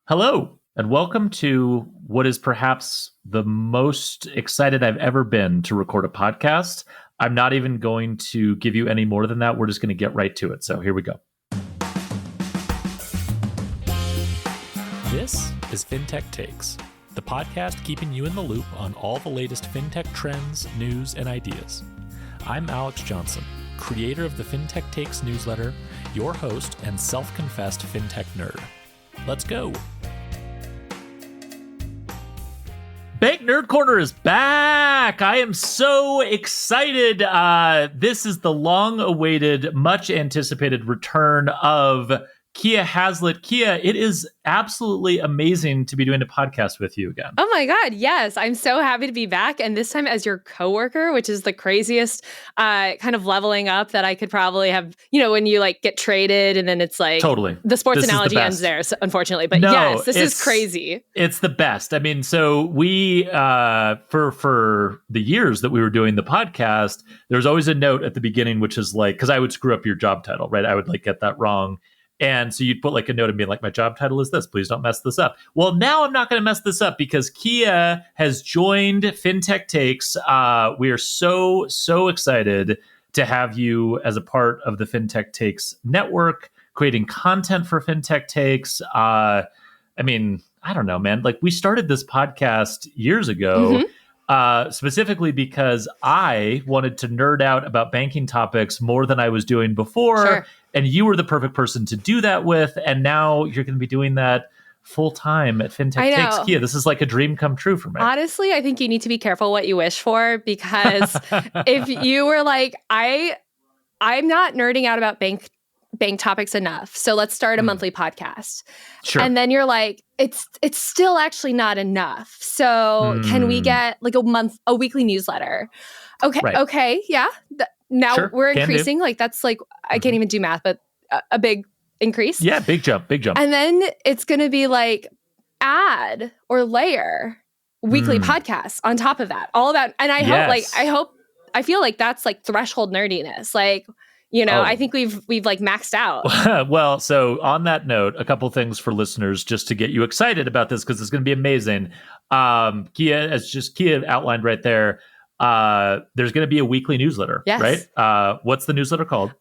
Hello, and welcome to what is perhaps the most excited I've ever been to record a podcast. I'm not even going to give you any more than that. We're just going to get right to it. So here we go. This is Fintech Takes, the podcast keeping you in the loop on all the latest fintech trends, news, and ideas. I'm Alex Johnson, creator of the Fintech Takes newsletter, your host and self-confessed fintech nerd. Let's go. Bank Nerd Corner is back. I am so excited. This is the long-awaited, much-anticipated return of Kiah Haslett. Kiah, it is absolutely amazing to be doing a podcast with you again. Oh my God, yes. I'm so happy to be back. And this time as your coworker, which is the craziest kind of leveling up that I could probably have, when you like get traded and then it's like totally the sports this analogy ends there, so, unfortunately. But no, yes, this is crazy. It's the best. I mean, so we, for the years that we were doing the podcast, there's always a note at the beginning, which is like, because I would screw up your job title, right? I would like get that wrong. And so you'd put like a note and be like, my job title is this. Please don't mess this up. Well, now I'm not going to mess this up because Kiah has joined Fintech Takes. We are so excited to have you as a part of the Fintech Takes network, creating content for Fintech Takes. I mean, I don't know, man. Like we started this podcast years ago. Specifically because I wanted to nerd out about banking topics more than I was doing before. Sure. And you were the perfect person to do that with. And now you're going to be doing that full time at Fintech Takes. Kiah, this is like a dream come true for me. Honestly, I think you need to be careful what you wish for, because if you were like, I'm not nerding out about bank topics enough, so let's start a monthly podcast. Sure. And then you're like, it's still actually not enough. So can we get like a weekly newsletter? Okay. Right. Okay. Yeah. Now Sure. we're increasing. Like that's like, I can't even do math, but a big increase. Yeah. Big jump. And then it's going to be like add or layer weekly podcasts on top of that. All about, and I feel like that's like threshold nerdiness. Like, I think we've like maxed out. Well, so on that note, a couple things for listeners just to get you excited about this because it's going to be amazing. Kiah, as just Kiah outlined right there, there's going to be a weekly newsletter, yes. Right? What's the newsletter called?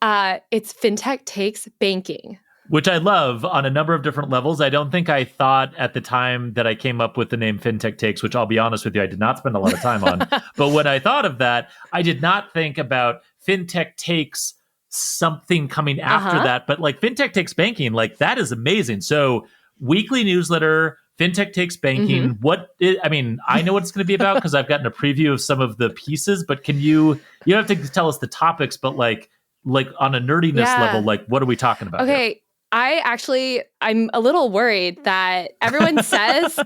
It's Fintech Takes Banking. Which I love on a number of different levels. I don't think I thought at the time that I came up with the name Fintech Takes, which I'll be honest with you, I did not spend a lot of time on. But when I thought of that, I did not think about Fintech Takes something coming after that. But like Fintech Takes Banking, like that is amazing. So weekly newsletter, Fintech Takes Banking. I know what it's going to be about because I've gotten a preview of some of the pieces, but you don't have to tell us the topics, but like on a nerdiness level, like what are we talking about? Okay. Here? I'm a little worried that everyone says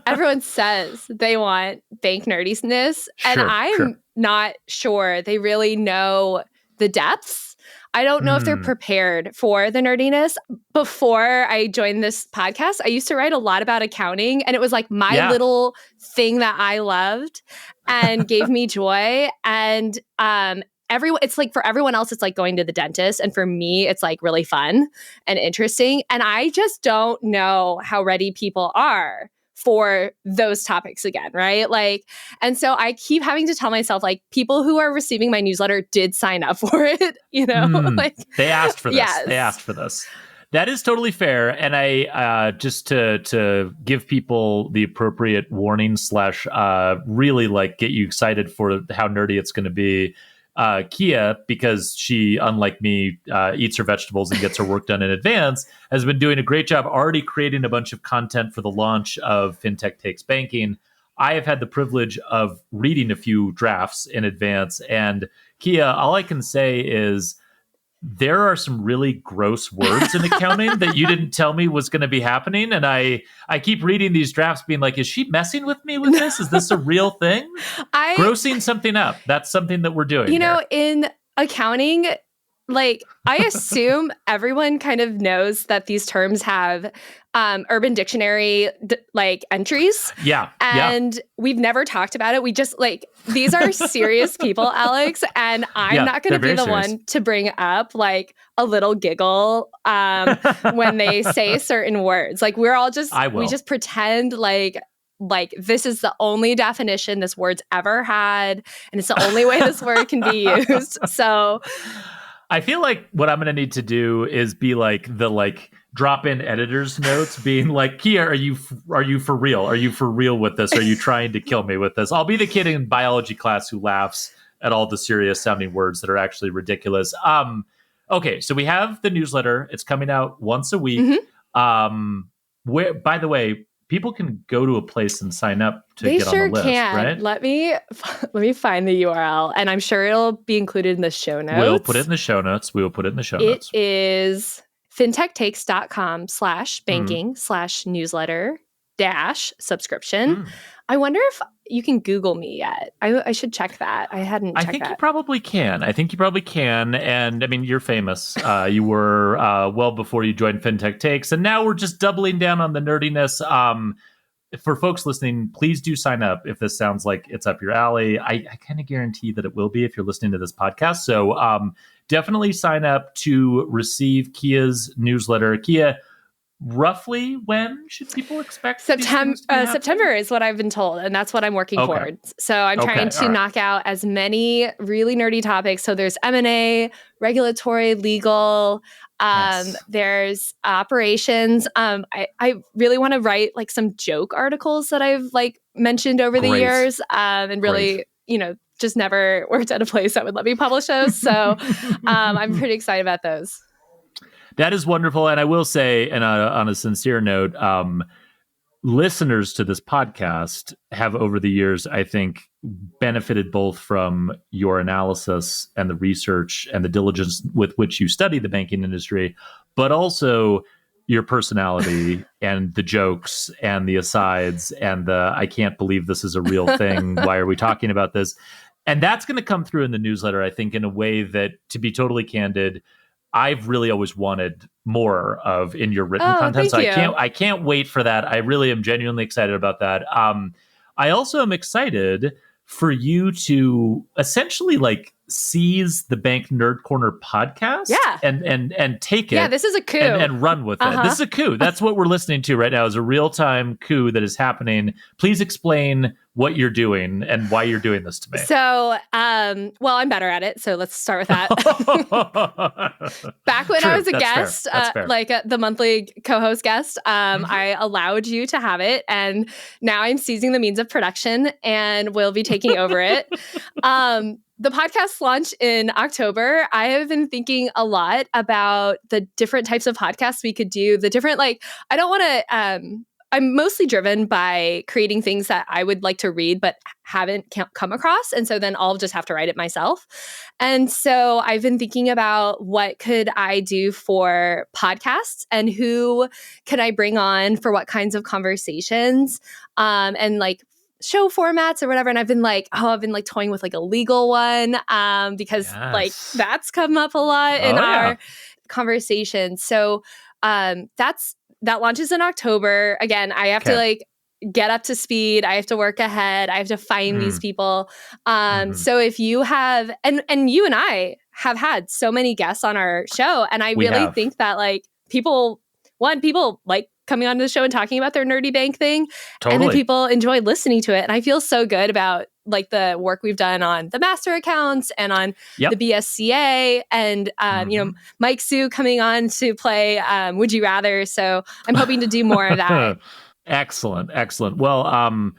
they want bank nerdiness, and I'm not sure they really know the depths. I don't know if they're prepared for the nerdiness. Before I joined this podcast, I used to write a lot about accounting, and it was like my little thing that I loved and gave me joy. And it's like for everyone else, it's like going to the dentist. And for me, it's like really fun and interesting. And I just don't know how ready people are for those topics again, right? Like, and so I keep having to tell myself, like, people who are receiving my newsletter did sign up for it, like they asked for this. Yes. They asked for this. That is totally fair. And I just to give people the appropriate warning / really like get you excited for how nerdy it's going to be. Kiah, because she, unlike me, eats her vegetables and gets her work done in advance, has been doing a great job already creating a bunch of content for the launch of Fintech Takes Banking. I have had the privilege of reading a few drafts in advance. And Kiah, all I can say is there are some really gross words in accounting that you didn't tell me was going to be happening. And I keep reading these drafts being like, is she messing with me with this? Is this a real thing? Grossing something up. That's something that we're doing. In accounting, like, I assume everyone kind of knows that these terms have Urban Dictionary like entries. Yeah. And we've never talked about it. We just like, these are serious people, Alex. And I'm not going to be the one to bring up like a little giggle when they say certain words. Like we're all just, we just pretend like this is the only definition this word's ever had. And it's the only way this word can be used. So I feel like what I'm going to need to do is be like the drop-in editor's notes being like, Kiah, are you for real? Are you for real with this? Are you trying to kill me with this? I'll be the kid in biology class who laughs at all the serious sounding words that are actually ridiculous. Okay, so we have the newsletter. It's coming out once a week. Where, by the way, people can go to a place and sign up to get on the list, right? Let me find the URL, and I'm sure it'll be included in the show notes. We'll put it in the show notes. It is fintechtakes.com/banking/newsletter-subscription. I wonder if you can Google me yet. I should check that. I hadn't checked that. I think you probably can. And I mean, you're famous. You were well before you joined Fintech Takes. And now we're just doubling down on the nerdiness. For folks listening, please do sign up if this sounds like it's up your alley. I kind of guarantee that it will be if you're listening to this podcast. So definitely sign up to receive Kiah's newsletter. Kiah, roughly when should people expect September is what I've been told, and that's what I'm working towards. So I'm trying to knock out as many really nerdy topics. So there's M&A, regulatory, legal, there's operations. I really want to write like some joke articles that I've like mentioned over the years, and really, just never worked at a place that would let me publish those. So I'm pretty excited about those. That is wonderful. And I will say, and on a sincere note, listeners to this podcast have over the years, I think, benefited both from your analysis and the research and the diligence with which you study the banking industry, but also your personality and the jokes and the asides and the, I can't believe this is a real thing. Why are we talking about this? And that's going to come through in the newsletter, I think, in a way that, to be totally candid, I've really always wanted more of in your written content. So I can't wait for that. I really am genuinely excited about that. I also am excited for you to essentially like seize the Bank Nerd Corner podcast and take it. Yeah, this is a coup. And run with it. This is a coup. That's what we're listening to right now, is a real-time coup that is happening. Please explain what you're doing and why you're doing this to me. So, well, I'm better at it. So let's start with that. Back when I was a guest, the monthly co-host guest, I allowed you to have it. And now I'm seizing the means of production and will be taking over it. The podcast launched in October. I have been thinking a lot about the different types of podcasts we could do, the different, I don't want to, I'm mostly driven by creating things that I would like to read, but haven't come across. And so then I'll just have to write it myself. And so I've been thinking about what could I do for podcasts and who could I bring on for what kinds of conversations, and show formats or whatever. And I've been toying with a legal one, because that's come up a lot in our conversation. So that launches in October. Again, I have to get up to speed. I have to work ahead. I have to find these people. So if you have, and you and I have had so many guests on our show, and I really think that people like coming onto the show and talking about their nerdy bank thing. Totally. And then people enjoy listening to it. And I feel so good about the work we've done on the master accounts and on the BSCA and, Mike Sue coming on to play Would You Rather. So I'm hoping to do more of that. Excellent. Well,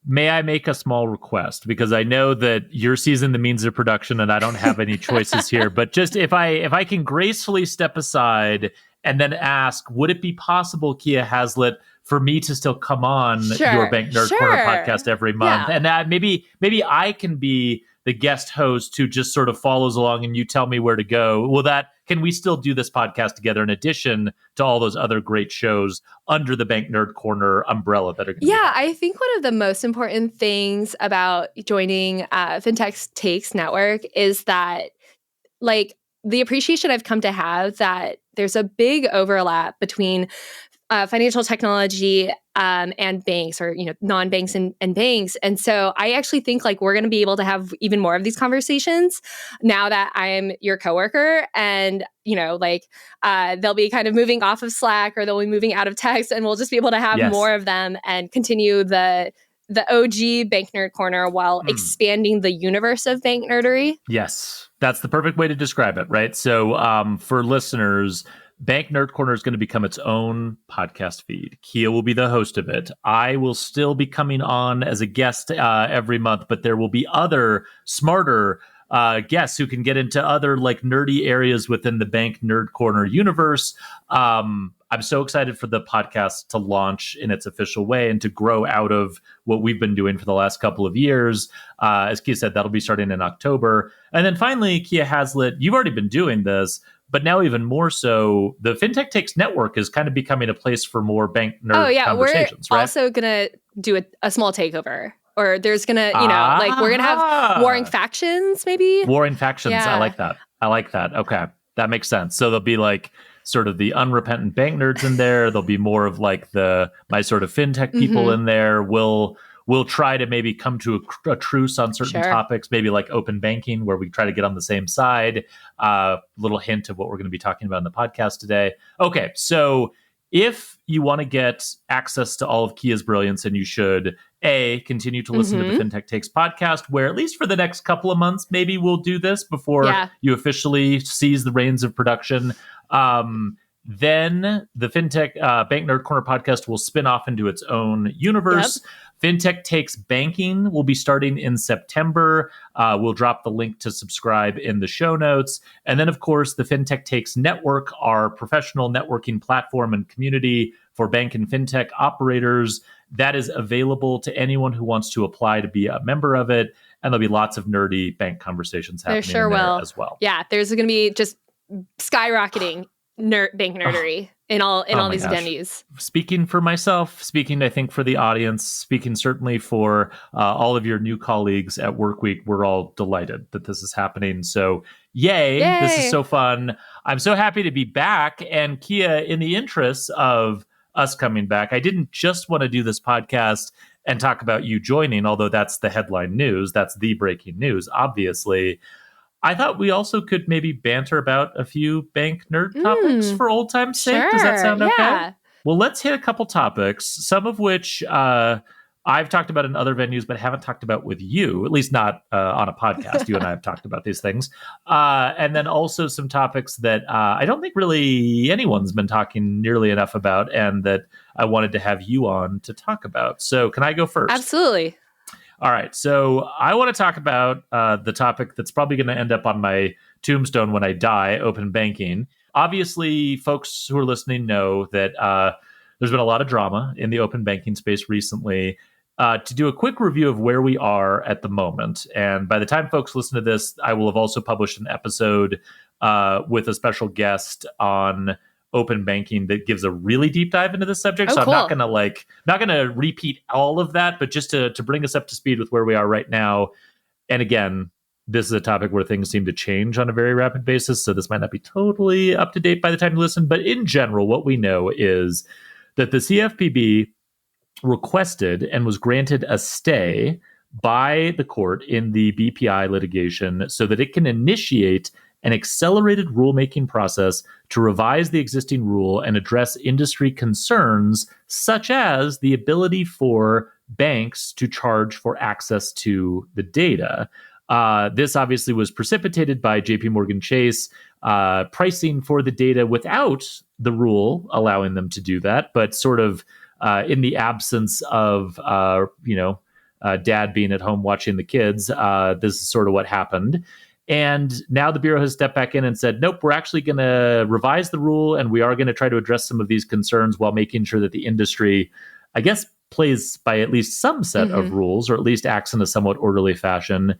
may I make a small request? Because I know that you're seizing the means of production and I don't have any choices here. But just if I can gracefully step aside and then ask, would it be possible, Kiah Haslett, for me to still come on your Bank Nerd Corner podcast every month? Yeah. And maybe I can be the guest host who just sort of follows along and you tell me where to go. Can we still do this podcast together in addition to all those other great shows under the Bank Nerd Corner umbrella that are going to I think one of the most important things about joining Fintech Takes Network is that the appreciation I've come to have that there's a big overlap between financial technology and banks, or non-banks and banks. And so I actually think like we're going to be able to have even more of these conversations now that I'm your coworker, and they'll be kind of moving off of Slack, or they'll be moving out of text, and we'll just be able to have more of them and continue the OG Bank Nerd Corner while expanding the universe of bank nerdery. Yes, that's the perfect way to describe it, right? So for listeners, Bank Nerd Corner is going to become its own podcast feed. Kiah will be the host of it. I will still be coming on as a guest every month, but there will be other smarter guests who can get into other like nerdy areas within the Bank Nerd Corner universe. I'm so excited for the podcast to launch in its official way and to grow out of what we've been doing for the last couple of years. As Kiah said, that'll be starting in October. And then finally, Kiah Haslett, you've already been doing this, but now even more so, the Fintech Takes network is kind of becoming a place for more bank nerd conversations, we're right? also going to do a small takeover. Or there's going to, we're going to have warring factions, maybe? Warring factions. Yeah. I like that. Okay. That makes sense. So there'll be like sort of the unrepentant bank nerds in there. There'll be more of like my sort of fintech people in there. We'll try to maybe come to a truce on certain topics, maybe like open banking, where we try to get on the same side. Little hint of what we're going to be talking about in the podcast today. Okay, so if you want to get access to all of Kiah's brilliance, and you should, continue to listen to the Fintech Takes podcast, where at least for the next couple of months, maybe we'll do this before you officially seize the reins of production. Then the Fintech Bank Nerd Corner podcast will spin off into its own universe. Fintech Takes Banking will be starting in September. We'll drop the link to subscribe in the show notes. And then, of course, the Fintech Takes Network, our professional networking platform and community for bank and fintech operators, that is available to anyone who wants to apply to be a member of it. And there'll be lots of nerdy bank conversations happening there as well. Yeah, there's going to be just skyrocketing bank nerdery in all these venues. Speaking for myself, speaking I think for the audience, speaking certainly for all of your new colleagues at Workweek, we're all delighted that this is happening. So yay. This is so fun. I'm so happy to be back. And Kiah, in the interest of us coming back, I didn't just want to do this podcast and talk about you joining, although that's the headline news, that's the breaking news, obviously. I thought we also could maybe banter about a few bank nerd topics for old time's sake. Does that sound okay? Well, let's hit a couple topics, some of which I've talked about in other venues, but haven't talked about with you, at least not on a podcast. You and I have talked about these things. And then also some topics that I don't think really anyone's been talking nearly enough about, and that I wanted to have you on to talk about. So can I go first? Absolutely. All right, so I want to talk about the topic that's probably going to end up on my tombstone when I die, open banking. Obviously, folks who are listening know that there's been a lot of drama in the open banking space recently. To do a quick review of where we are at the moment, and by the time folks listen to this, I will have also published an episode with a special guest on open banking that gives a really deep dive into the subject. So cool. I'm not gonna repeat all of that, but just to bring us up to speed with where we are right now. And again, this is a topic where things seem to change on a very rapid basis, so this might not be totally up to date by the time you listen. But in general, what we know is that the CFPB requested and was granted a stay by the court in the BPI litigation so that it can initiate an accelerated rulemaking process to revise the existing rule and address industry concerns, such as the ability for banks to charge for access to the data. This obviously was precipitated by JPMorgan Chase pricing for the data without the rule allowing them to do that, but sort of in the absence of dad being at home watching the kids. This is sort of what happened. And now the Bureau has stepped back in and said, nope, we're actually going to revise the rule, and we are going to try to address some of these concerns while making sure that the industry, I guess, plays by at least some set of rules, or at least acts in a somewhat orderly fashion.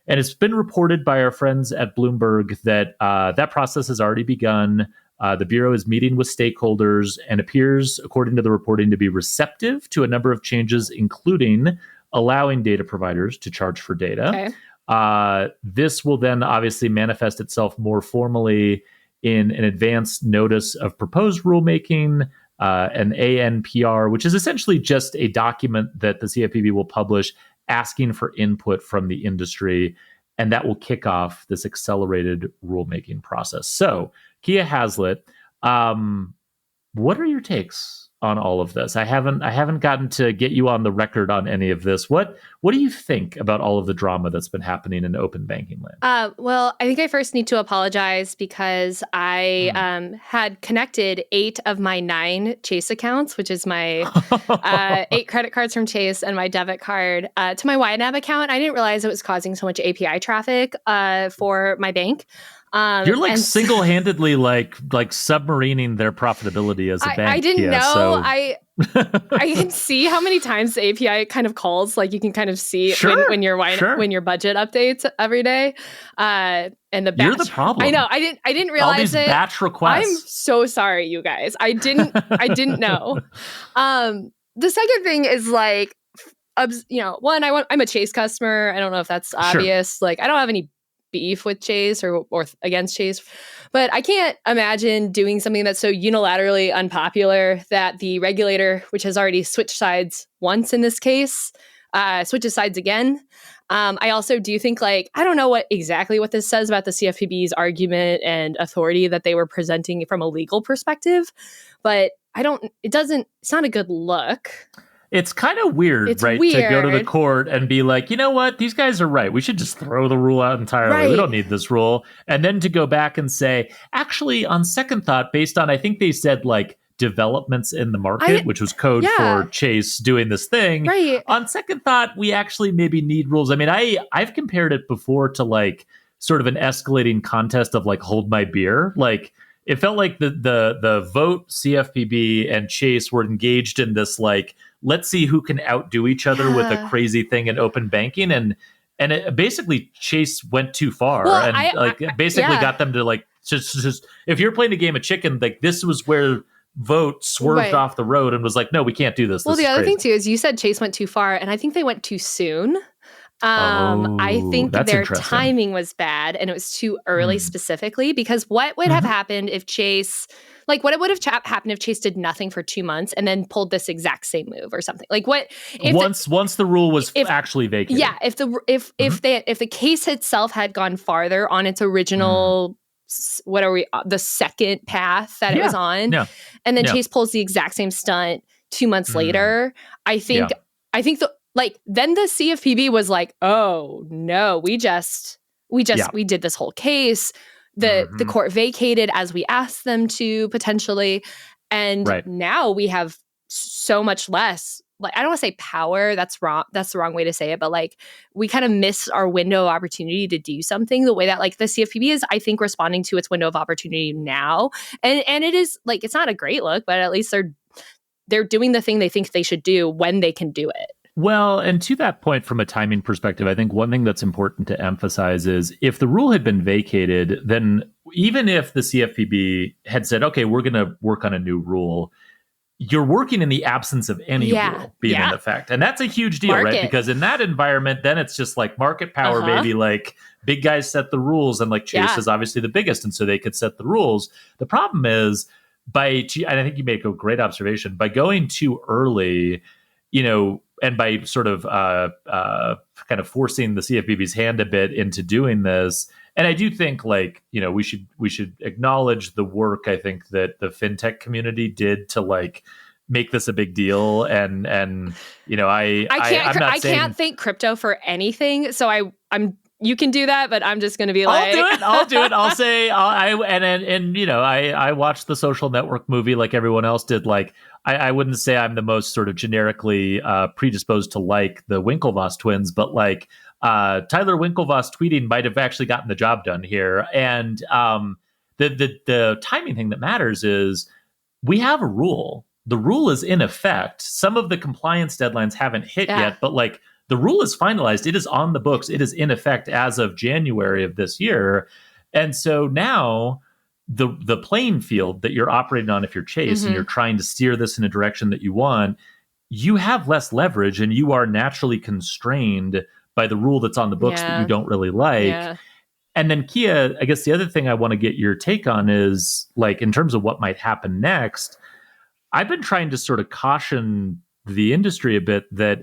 And it's been reported by our friends at Bloomberg that that process has already begun. The Bureau is meeting with stakeholders and appears, according to the reporting, to be receptive to a number of changes, including allowing data providers to charge for data. This will then obviously manifest itself more formally in an advance notice of proposed rulemaking, an ANPR, which is essentially just a document that the CFPB will publish asking for input from the industry, and that will kick off this accelerated rulemaking process. So, Kiah Haslett, what are your takes on all of this? I haven't gotten to get you on the record on any of this. What do you think about all of the drama that's been happening in open banking land? Well, I think I first need to apologize because I had connected 8 of my 9 Chase accounts, which is my 8 credit cards from Chase and my debit card, to my YNAB account. I didn't realize it was causing so much API traffic for my bank. You're like single-handedly like submarining their profitability as a bank. I didn't know. So. I can see how many times the API kind of calls. Like you can kind of see when your budget updates every day. And the batch. You're the problem. I know. I didn't realize all these it. Batch requests. I'm so sorry, you guys. I didn't know. The second thing is like, one, I'm a Chase customer. I don't know if that's obvious. Sure. Like I don't have any beef with Chase or against Chase, but I can't imagine doing something that's so unilaterally unpopular that the regulator, which has already switched sides once in this case, switches sides again. I also do think I don't know exactly what this says about the CFPB's argument and authority that they were presenting from a legal perspective, but it's not a good look. It's kind of weird, right? To go to the court and be like, you know what? These guys are right. We should just throw the rule out entirely. Right. We don't need this rule. And then to go back and say, actually, on second thought, based on, I think they said developments in the market, which was code for Chase doing this thing. Right. On second thought, we actually maybe need rules. I mean, I've compared it before to sort of an escalating contest of hold my beer. It felt like the vote CFPB and Chase were engaged in this let's see who can outdo each other with a crazy thing in open banking, and it basically Chase went too far got them to just if you're playing a game of chicken, this was where vote swerved off the road and was like, no, we can't do this. Well, this the other crazy. thing too is you said Chase went too far, and I think they went too soon. I think their timing was bad and it was too early specifically, because what would have happened if Chase, what would have happened if Chase did nothing for 2 months and then pulled this exact same move or something? Once the rule was actually vacated. Yeah, if the case itself had gone farther on its original the second path that it was on, and then Chase pulls the exact same stunt 2 months later, I think then the CFPB was like, oh no, we did this whole case. The court vacated as we asked them to potentially. And now we have so much less, I don't want to say power. That's wrong. That's the wrong way to say it. But we kind of miss our window of opportunity to do something the way that the CFPB is, I think, responding to its window of opportunity now. And it is it's not a great look, but at least they're doing the thing they think they should do when they can do it. Well, and to that point, from a timing perspective, I think one thing that's important to emphasize is if the rule had been vacated, then even if the CFPB had said, okay, we're going to work on a new rule, you're working in the absence of any rule being in effect. And that's a huge deal, right? Because in that environment, then it's just market power, baby. Big guys set the rules, and Chase is obviously the biggest, and so they could set the rules. The problem is, and I think you make a great observation, by going too early, and by sort of kind of forcing the CFPB's hand a bit into doing this. And I do think we should acknowledge the work I think that the fintech community did to make this a big deal. And I can't thank crypto for anything. So I'm you can do that, but I'm just going to be I'll do it. I'll say, I watched the Social Network movie like everyone else did. I wouldn't say I'm the most sort of generically predisposed to the Winklevoss twins, but Tyler Winklevoss tweeting might have actually gotten the job done here. And the timing thing that matters is we have a rule. The rule is in effect. Some of the compliance deadlines haven't hit yet, but the rule is finalized. It is on the books. It is in effect as of January of this year. And so now the playing field that you're operating on, if you're Chase and you're trying to steer this in a direction that you want, you have less leverage and you are naturally constrained by the rule that's on the books that you don't really like. Yeah. And then Kiah, I guess the other thing I want to get your take on is, like, in terms of what might happen next, I've been trying to sort of caution the industry a bit that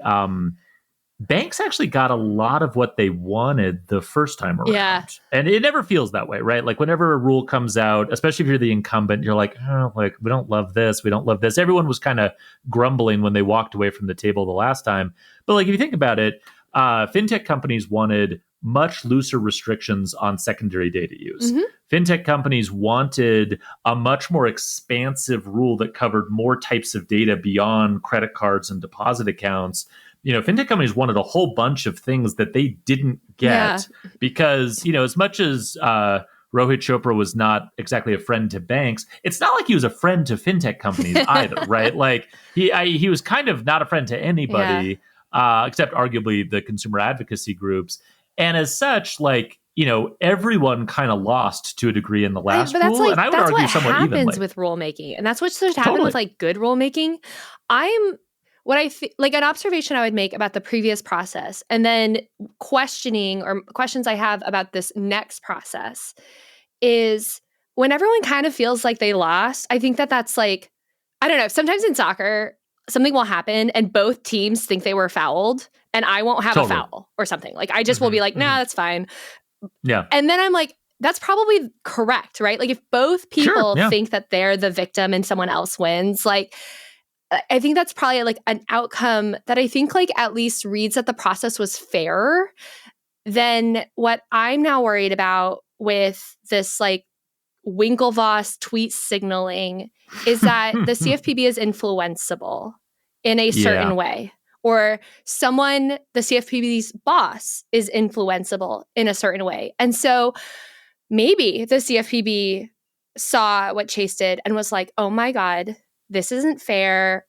banks actually got a lot of what they wanted the first time around. Yeah. And it never feels that way, right? Like whenever a rule comes out, especially if you're the incumbent, you're like, oh, like, we don't love this. We don't love this. Everyone was kind of grumbling when they walked away from the table the last time. But like, if you think about it, fintech companies wanted much looser restrictions on secondary data use. Fintech companies wanted a much more expansive rule that covered more types of data beyond credit cards and deposit accounts. You know, fintech companies wanted a whole bunch of things that they didn't get because, you know, as much as Rohit Chopra was not exactly a friend to banks, it's not like he was a friend to fintech companies either, right? Like he was kind of not a friend to anybody, except arguably the consumer advocacy groups. And as such, like, you know, everyone kind of lost to a degree in the last rule. Like, and I would argue somewhat evenly. That's what happens with rulemaking. And that's what should happen with like good rulemaking. Like an observation I would make about the previous process and then questions I have about this next process is when everyone kind of feels like they lost, I think that's like, I don't know, sometimes in soccer, something will happen and both teams think they were fouled and I won't have a foul or something. Like I just will be like, nah, that's fine. Yeah. And then I'm like, that's probably correct, right? Like if both people think that they're the victim and someone else wins, like I think that's probably like an outcome that I think like at least reads that the process was fairer than what I'm now worried about with this like Winklevoss tweet signaling is that the CFPB is influenceable in a certain way, or the CFPB's boss is influenceable in a certain way. And so maybe the CFPB saw what Chase did and was like, oh my God, this isn't fair.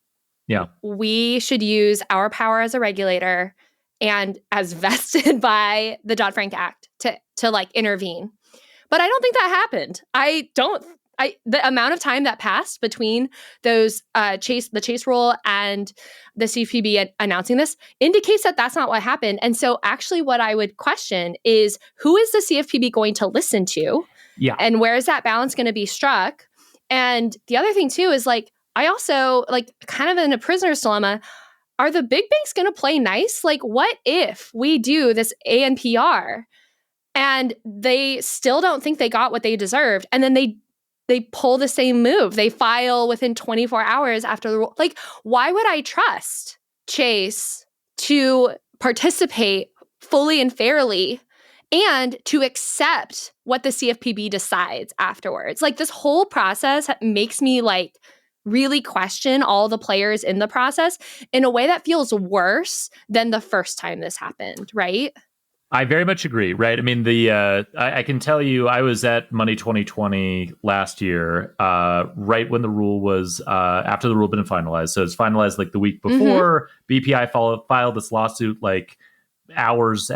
Yeah. We should use our power as a regulator and as vested by the Dodd-Frank Act to like intervene. But I don't think that happened. The amount of time that passed between those the Chase rule and the CFPB announcing this indicates that that's not what happened. And so actually what I would question is who is the CFPB going to listen to? Yeah. And where is that balance going to be struck? And the other thing too is like, I also like kind of in a prisoner's dilemma, are the big banks going to play nice? Like what if we do this ANPR and they still don't think they got what they deserved? And then they pull the same move. They file within 24 hours after the rule. Like, why would I trust Chase to participate fully and fairly and to accept what the CFPB decides afterwards? Like, this whole process makes me like really question all the players in the process in a way that feels worse than the first time this happened, right? I very much agree, right? I mean, I can tell you I was at Money 2020 last year, right when the rule was, after the rule had been finalized. So it's finalized like the week before. BPI filed this lawsuit like minutes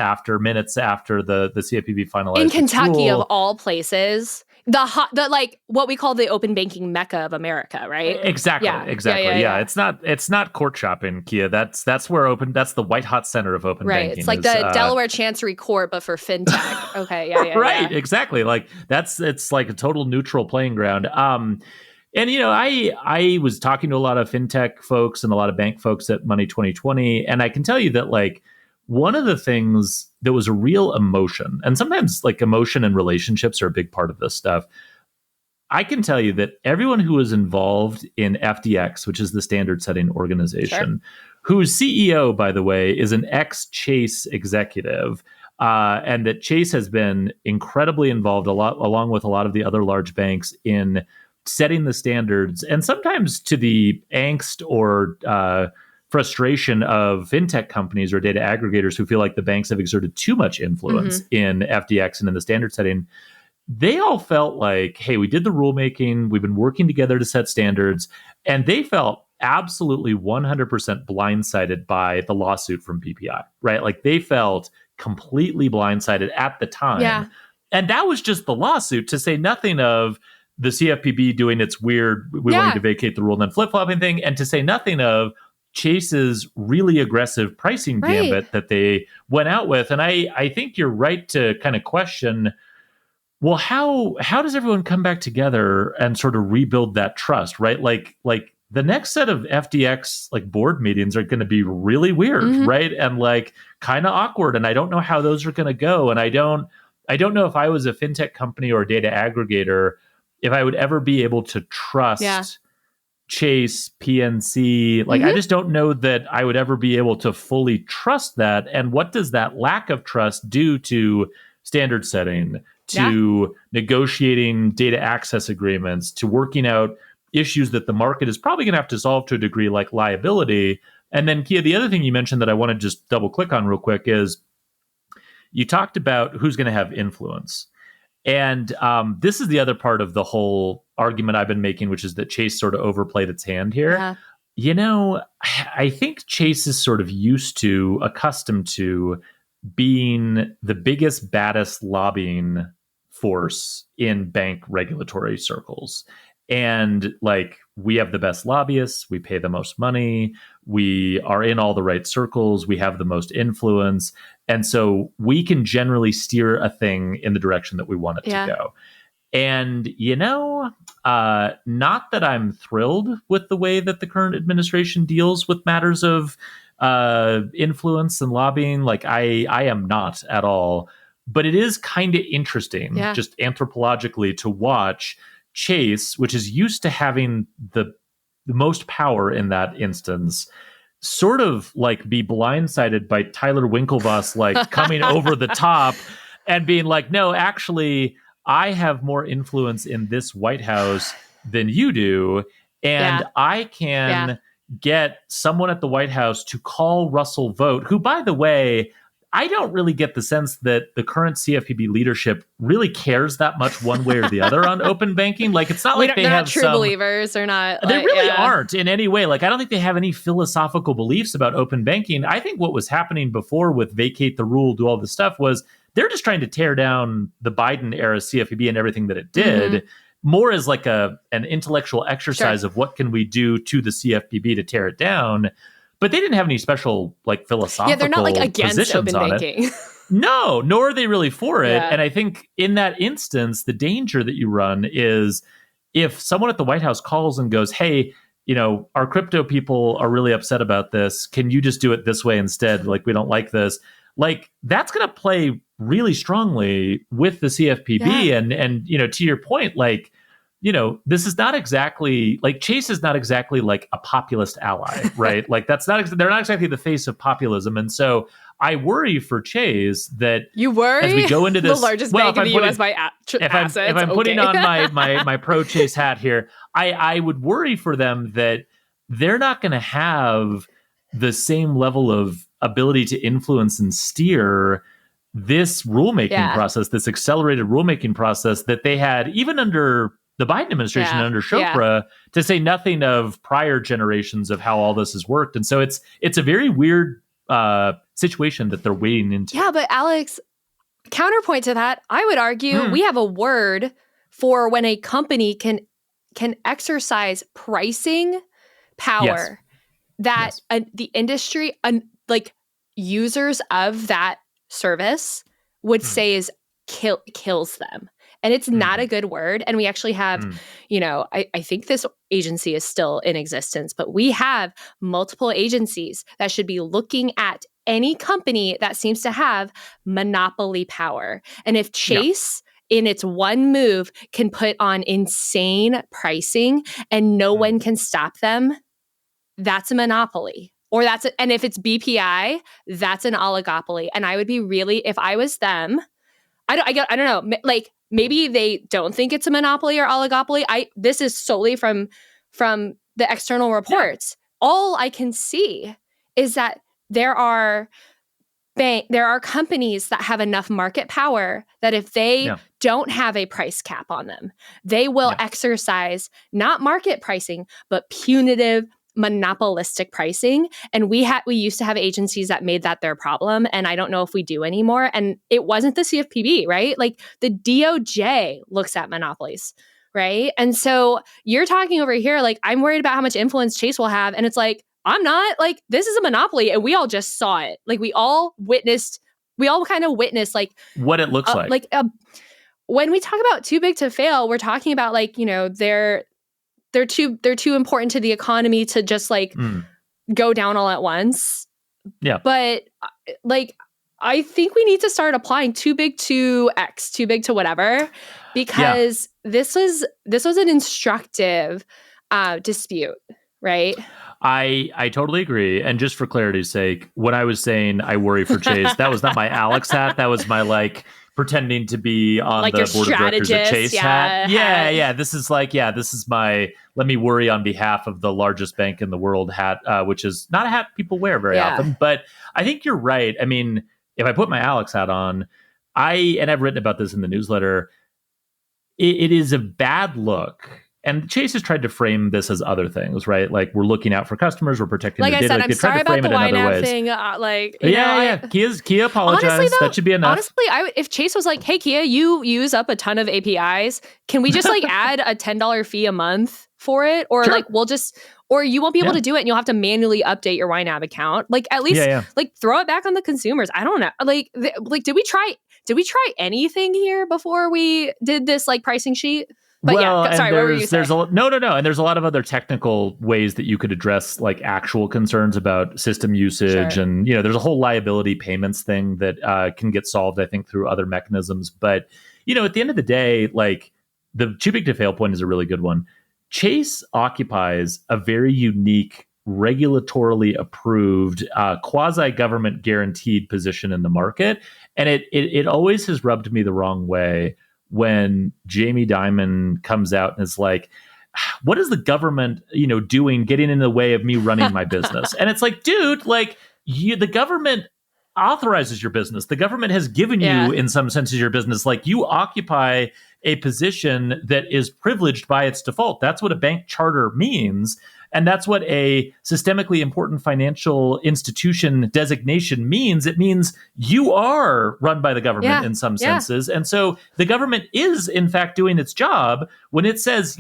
after the CFPB finalized. In Kentucky, of all places. The like what we call the open banking mecca of America, right? Exactly. Yeah. It's not court shopping, Kiah. That's that's the white hot center of open banking. It's like the Delaware Chancery Court, but for fintech. Okay, right, exactly. Like it's like a total neutral playing ground. And you know, I was talking to a lot of fintech folks and a lot of bank folks at Money 2020, and I can tell you that like one of the things that was a real emotion, and sometimes like emotion and relationships are a big part of this stuff. I can tell you that everyone who was involved in FDX, which is the standard setting organization, whose CEO, by the way, is an ex-Chase executive, and that Chase has been incredibly involved along with a lot of the other large banks in setting the standards, and sometimes to the angst or frustration of fintech companies or data aggregators who feel like the banks have exerted too much influence in FDX and in the standard setting. They all felt like, hey, we did the rulemaking, we've been working together to set standards, and they felt absolutely 100% blindsided by the lawsuit from BPI, right? Like they felt completely blindsided at the time. Yeah. And that was just the lawsuit, to say nothing of the CFPB doing its weird, we want you to vacate the rule and then flip-flopping thing, and to say nothing of Chase's really aggressive pricing gambit that they went out with. And I think you're right to kind of question, well, how does everyone come back together and sort of rebuild that trust, right? Like the next set of FTX like board meetings are going to be really weird, right? And like kind of awkward. And I don't know how those are going to go. And I don't know if I was a fintech company or a data aggregator, if I would ever be able to trust Chase, PNC. Like, I just don't know that I would ever be able to fully trust that. And what does that lack of trust do to standard setting, to negotiating data access agreements, to working out issues that the market is probably going to have to solve to a degree, like liability? And then, Kiah, the other thing you mentioned that I want to just double click on real quick is you talked about who's going to have influence. And this is the other part of the whole argument I've been making, which is that Chase sort of overplayed its hand here. You know, I think Chase is sort of accustomed to being the biggest, baddest lobbying force in bank regulatory circles. And like, we have the best lobbyists, we pay the most money, we are in all the right circles, we have the most influence. And so we can generally steer a thing in the direction that we want it to go. And, you know, not that I'm thrilled with the way that the current administration deals with matters of influence and lobbying. Like, I am not at all. But it is kind of interesting, just anthropologically, to watch Chase, which is used to having the most power in that instance, sort of like be blindsided by Tyler Winklevoss, like coming over the top and being like, no, actually, I have more influence in this White House than you do. And I can get someone at the White House to call Russell Vogt, who, by the way, I don't really get the sense that the current CFPB leadership really cares that much one way or the other on open banking. Like, it's not like they have true believers or not. They really aren't in any way. Like, I don't think they have any philosophical beliefs about open banking. I think what was happening before with vacate the rule, do all this stuff, was they're just trying to tear down the Biden era CFPB and everything that it did, more as like an intellectual exercise of what can we do to the CFPB to tear it down. But they didn't have any special like philosophical they're not like against open banking. No, nor are they really for it. And I think in that instance, the danger that you run is if someone at the White House calls and goes, hey, you know, our crypto people are really upset about this. Can you just do it this way instead? Like, we don't like this. Like, that's going to play really strongly with the CFPB. And, you know, to your point, like, you know, this is not exactly like Chase is not exactly like a populist ally, right? Like, they're not exactly the face of populism. And so I worry for Chase that you worry as we go into this, the largest bank in the U.S. by assets. If I'm putting on my pro Chase hat here, I would worry for them that they're not going to have the same level of ability to influence and steer this rulemaking process, this accelerated rulemaking process that they had even under the Biden administration under Chopra, to say nothing of prior generations of how all this has worked. And so it's a very weird situation that they're wading into. Yeah, but Alex, counterpoint to that, I would argue we have a word for when a company can exercise pricing power that the industry, like users of that service would say is kills them. And it's not a good word. And we actually have, you know, I think this agency is still in existence, but we have multiple agencies that should be looking at any company that seems to have monopoly power. And if Chase in its one move can put on insane pricing and no one can stop them, that's a monopoly. Or and if it's BPI, that's an oligopoly. And I would be really, if I was them, I don't know, like, maybe they don't think it's a monopoly or oligopoly. This is solely from the external reports. All I can see is that there are companies that have enough market power that if they don't have a price cap on them, they will exercise not market pricing, but punitive monopolistic pricing. And we used to have agencies that made that their problem. And I don't know if we do anymore. And it wasn't the CFPB, right? Like, the DOJ looks at monopolies, right? And so you're talking over here, like, I'm worried about how much influence Chase will have. And it's like, I'm not. Like, this is a monopoly, and we all just saw it. Like, we all kind of witnessed like what it looks like. When we talk about too big to fail, we're talking about like, they're too important to the economy to just like go down all at once. Yeah. But like, I think we need to start applying too big to X, too big to whatever, because this was an instructive dispute, right? I totally agree. And just for clarity's sake, when I was saying I worry for Chase, that was not my Alex hat. That was my like pretending to be on like the board of directors at Chase hat. Yeah. This is my let me worry on behalf of the largest bank in the world hat, which is not a hat people wear very often. But I think you're right. I mean, if I put my Alex hat on, I've written about this in the newsletter, it is a bad look. And Chase has tried to frame this as other things, right? Like, we're looking out for customers, we're protecting their data. Like I said, I'm sorry about the YNAB thing. Kiah apologized. Honestly, though, that should be enough. Honestly, if Chase was like, hey, Kiah, you use up a ton of APIs, can we just like add a $10 fee a month for it? Or like, or you won't be able to do it and you'll have to manually update your YNAB account. Like, at least like throw it back on the consumers. I don't know. Like, did we try anything here before we did this like pricing sheet? But sorry, what were you saying? No. And there's a lot of other technical ways that you could address like actual concerns about system usage. Sure. And, there's a whole liability payments thing that can get solved, I think, through other mechanisms. But, at the end of the day, like, the too big to fail point is a really good one. Chase occupies a very unique, regulatorily approved, quasi-government guaranteed position in the market. And it always has rubbed me the wrong way when Jamie Dimon comes out and is like, what is the government, doing, getting in the way of me running my business? And it's like, dude, like, the government authorizes your business. The government has given you, in some senses, your business. Like, you occupy a position that is privileged by its default. That's what a bank charter means. And that's what a systemically important financial institution designation means. It means you are run by the government in some senses. And so the government is, in fact, doing its job when it says,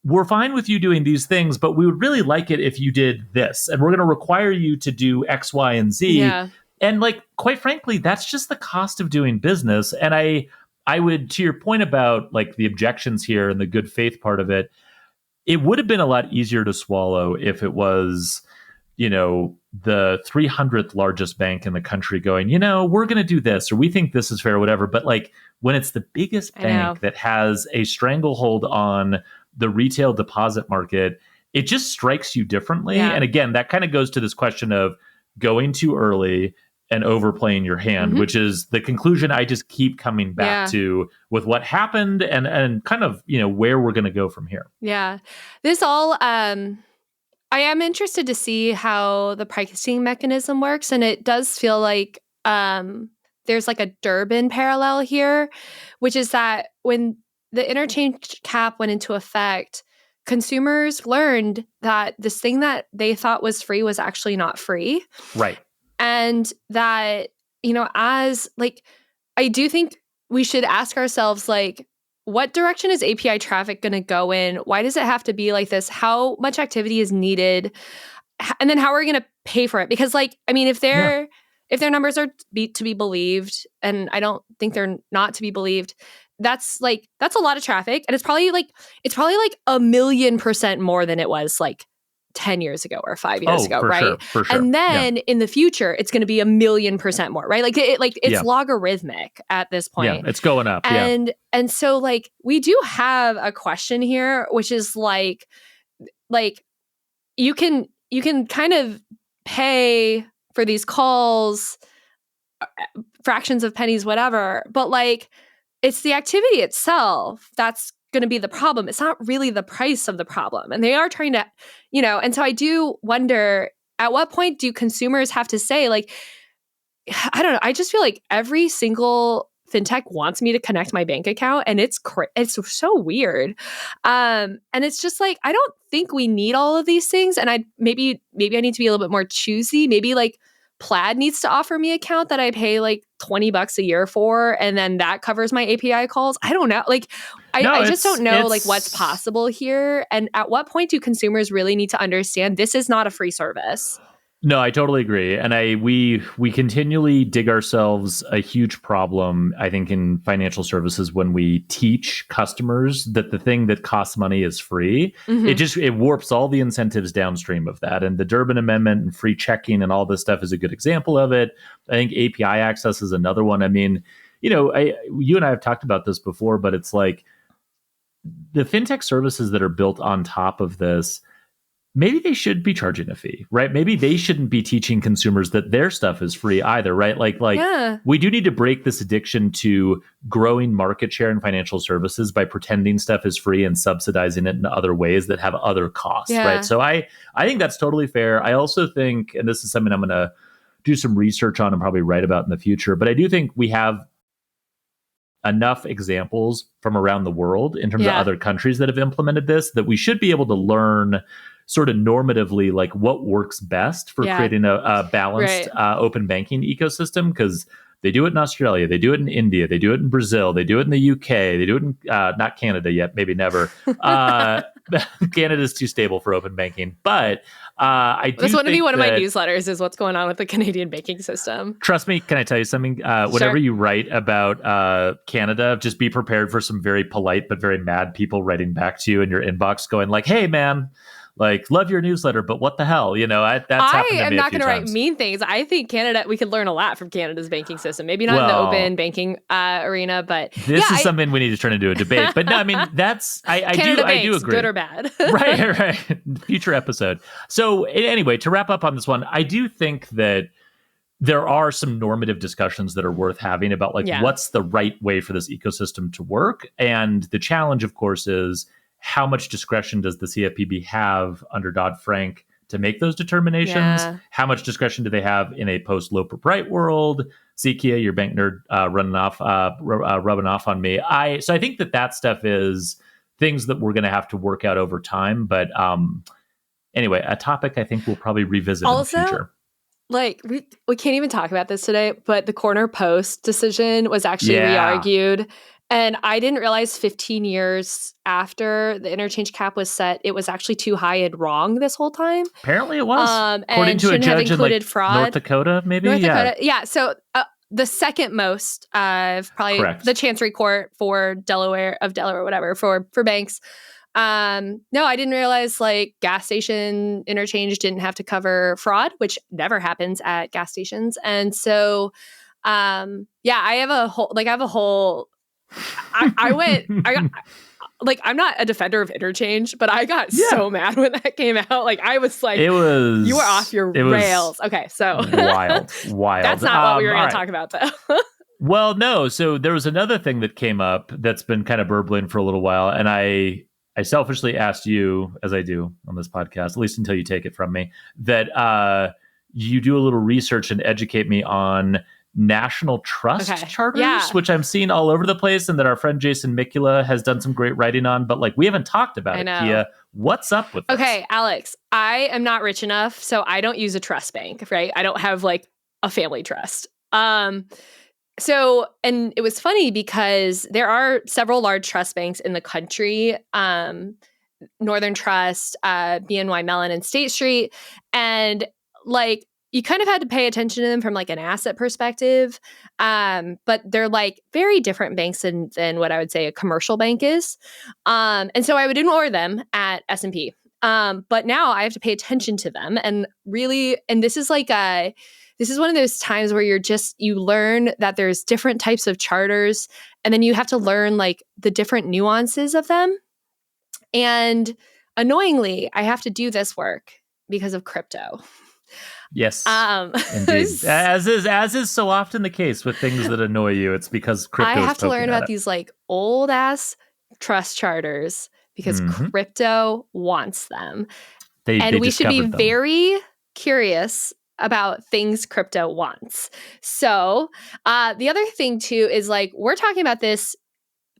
we're fine with you doing these things, but we would really like it if you did this. And we're going to require you to do X, Y, and Z. Yeah. And like, quite frankly, that's just the cost of doing business. And I would, to your point about like the objections here and the good faith part of it, it would have been a lot easier to swallow if it was, the 300th largest bank in the country going, we're going to do this, or we think this is fair, or whatever. But like, when it's the biggest bank that has a stranglehold on the retail deposit market, it just strikes you differently. Yeah. And again, that kind of goes to this question of going too early and overplaying your hand, which is the conclusion I just keep coming back to with what happened and kind of, where we're going to go from here. Yeah. This all, I am interested to see how the pricing mechanism works. And it does feel like there's like a Durbin parallel here, which is that when the interchange cap went into effect, consumers learned that this thing that they thought was free was actually not free. Right. And that, as like, I do think we should ask ourselves, like, what direction is API traffic going to go in? Why does it have to be like this? How much activity is needed? And then how are we going to pay for it? Because like, I mean, if their numbers are to be believed, and I don't think they're not to be believed, that's a lot of traffic. And it's probably like 1,000,000% more than it was like 10 years ago or 5 years ago, right? For sure. And then in the future, it's going to be 1,000,000% more, right? Like it's logarithmic at this point. Yeah, it's going up. And so like we do have a question here, which is like you can kind of pay for these calls, fractions of pennies, whatever, but like it's the activity itself that's going to be the problem. It's not really the price of the problem. And they are trying to, and so I do wonder, at what point do consumers have to say, like, I don't know, I just feel like every single fintech wants me to connect my bank account, and it's so weird. And it's just like, I don't think we need all of these things. And maybe I need to be a little bit more choosy, maybe like Plaid needs to offer me account that I pay like $20 a year for, and then that covers my API calls. I don't know. Like, I just don't know like what's possible here. And at what point do consumers really need to understand this is not a free service? No, I totally agree. And we continually dig ourselves a huge problem, I think, in financial services when we teach customers that the thing that costs money is free. It warps all the incentives downstream of that. And the Durbin Amendment and free checking and all this stuff is a good example of it. I think API access is another one. I mean, you and I have talked about this before, but it's like the fintech services that are built on top of this, maybe they should be charging a fee, right? Maybe they shouldn't be teaching consumers that their stuff is free either, right? We do need to break this addiction to growing market share in financial services by pretending stuff is free and subsidizing it in other ways that have other costs, right? So I think that's totally fair. I also think, and this is something I'm going to do some research on and probably write about in the future, but I do think we have enough examples from around the world in terms of other countries that have implemented this that we should be able to learn sort of normatively like what works best for creating a balanced open banking ecosystem, because they do it in Australia, they do it in India, they do it in Brazil, they do it in the UK, they do it in not Canada yet, maybe never. Canada's too stable for open banking, but I do. This want to be one of my newsletters is what's going on with the Canadian banking system. Trust me, can I tell you something? Whenever you write about Canada, just be prepared for some very polite but very mad people writing back to you in your inbox going like, "Hey, man, like, love your newsletter, but what the hell?" That's happened to me a few times. I am not going to write mean things. I think we could learn a lot from Canada's banking system. Maybe not in the open banking arena, but this is something we need to turn into a debate. But no, I mean, I do agree. Good or bad. Right. Future episode. So anyway, to wrap up on this one, I do think that there are some normative discussions that are worth having about what's the right way for this ecosystem to work. And the challenge, of course, is how much discretion does the CFPB have under Dodd-Frank to make those determinations? How much discretion do they have in a post-Loper-Bright world? See, Kiah, your bank nerd rubbing off on me. So I think that stuff is things that we're going to have to work out over time. But anyway, a topic I think we'll probably revisit in the future. Like, we can't even talk about this today, but the corner post decision was actually re-argued. And I didn't realize 15 years after the interchange cap was set, it was actually too high and wrong this whole time. Apparently it was. According to a judge in North Dakota, maybe? North Dakota. Yeah. So the second most probably the Chancery Court for Delaware, whatever, for banks. No, I didn't realize like gas station interchange didn't have to cover fraud, which never happens at gas stations. And so, I have a whole, I'm not a defender of interchange, but I got so mad when that came out. Like, I was like, you were off your rails. Okay, so wild. That's not what we were going to talk about, though. Well, no. So there was another thing that came up that's been kind of burbling for a little while, and I selfishly asked you, as I do on this podcast, at least until you take it from me, that you do a little research and educate me on national trust charters, which I'm seeing all over the place, and that our friend Jason Mikula has done some great writing on, but like we haven't talked about it. Kiah, what's up with this? Okay, Alex, I am not rich enough, so I don't use a trust bank, right? I don't have like a family trust. So, and it was funny because there are several large trust banks in the country, Northern Trust, BNY Mellon, and State Street, and like, you kind of had to pay attention to them from like an asset perspective. But they're like very different banks than what I would say a commercial bank is. And so I would ignore them at S&P. But now I have to pay attention to them and really, and this is like this is one of those times where you learn that there's different types of charters, and then you have to learn like the different nuances of them. And annoyingly, I have to do this work because of crypto. Yes, indeed. As is so often the case with things that annoy you, it's because crypto. I have to learn about these like old ass trust charters because crypto wants them, and we should be very curious about things crypto wants. So the other thing too is like we're talking about this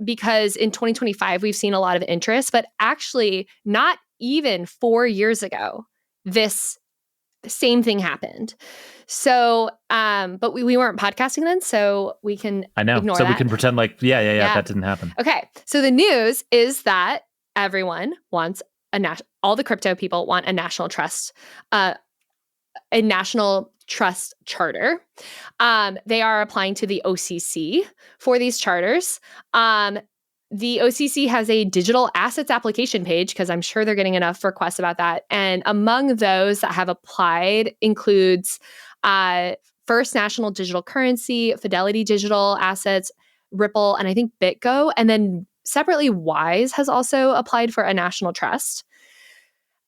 because in 2025 we've seen a lot of interest, but actually not even 4 years ago, this the same thing happened. So, but we weren't podcasting then, so we can ignore so that. we can pretend like, that didn't happen. Okay. So the news is that everyone wants all the crypto people want a national trust, a national trust charter. They are applying to the OCC for these charters. The OCC has a digital assets application page because I'm sure they're getting enough requests about that. And among those that have applied includes First National Digital Currency, Fidelity Digital Assets, Ripple, and I think BitGo. And then separately, Wise has also applied for a national trust.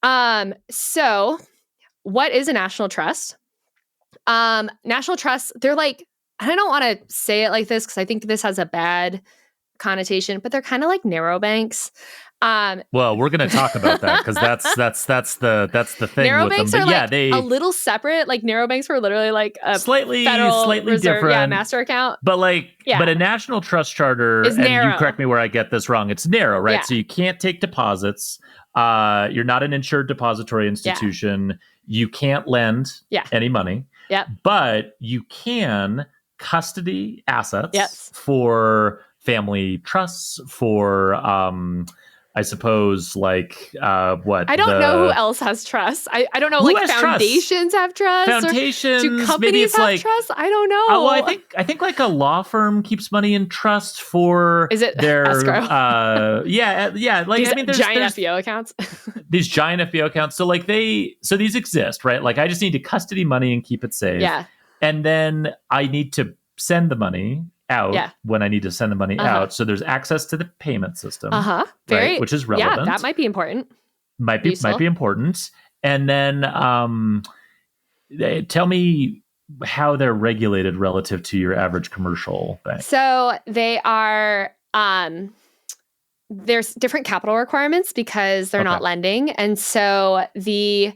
So what is a national trust? National trusts, they're like, I don't want to say it like this because I think this has a bad connotation, but they're kind of like narrow banks. Well, we're going to talk about that because that's the thing narrow with banks them. Are but like a little separate. Like narrow banks were literally like a slightly Reserve, different, master account. But but a national trust charter is narrow. And you correct me where I get this wrong. It's narrow, right? Yeah. So you can't take deposits. You're not an insured depository institution. Yeah. You can't lend any money. Yeah. But you can custody assets for family trusts, for I suppose what? I don't know who else has trusts. I don't know. Like foundations have trusts. Foundations. Do companies have trusts? I don't know. Well, I think like a law firm keeps money in trust for their escrow. Like there's giant FBO accounts. These giant FBO accounts. So so these exist, right? Like I just need to custody money and keep it safe. Yeah. And then I need to send the money out when I need to send the money out. So there's access to the payment system, right, which is relevant. Yeah, that might be important. Might be important. And then tell me how they're regulated relative to your average commercial bank. So they are there's different capital requirements because they're not lending. And so the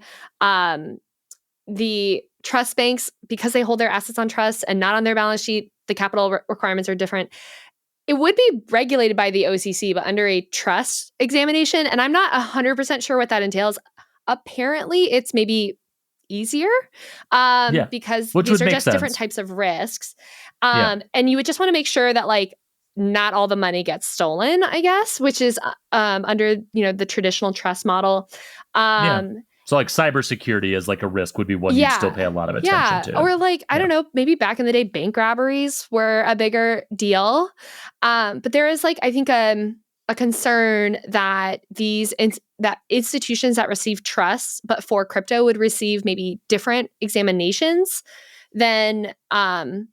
trust banks, because they hold their assets on trust and not on their balance sheet, the capital requirements are different. It would be regulated by the OCC, but under a trust examination. And I'm not 100% sure what that entails. Apparently, it's maybe easier because these are just different types of risks. And you would just want to make sure that not all the money gets stolen, I guess, which is under the traditional trust model. So cybersecurity as a risk would be one you'd still pay a lot of attention to. Or I don't know, maybe back in the day, bank robberies were a bigger deal. But there is I think a concern that that institutions that receive trusts, but for crypto would receive maybe different examinations than a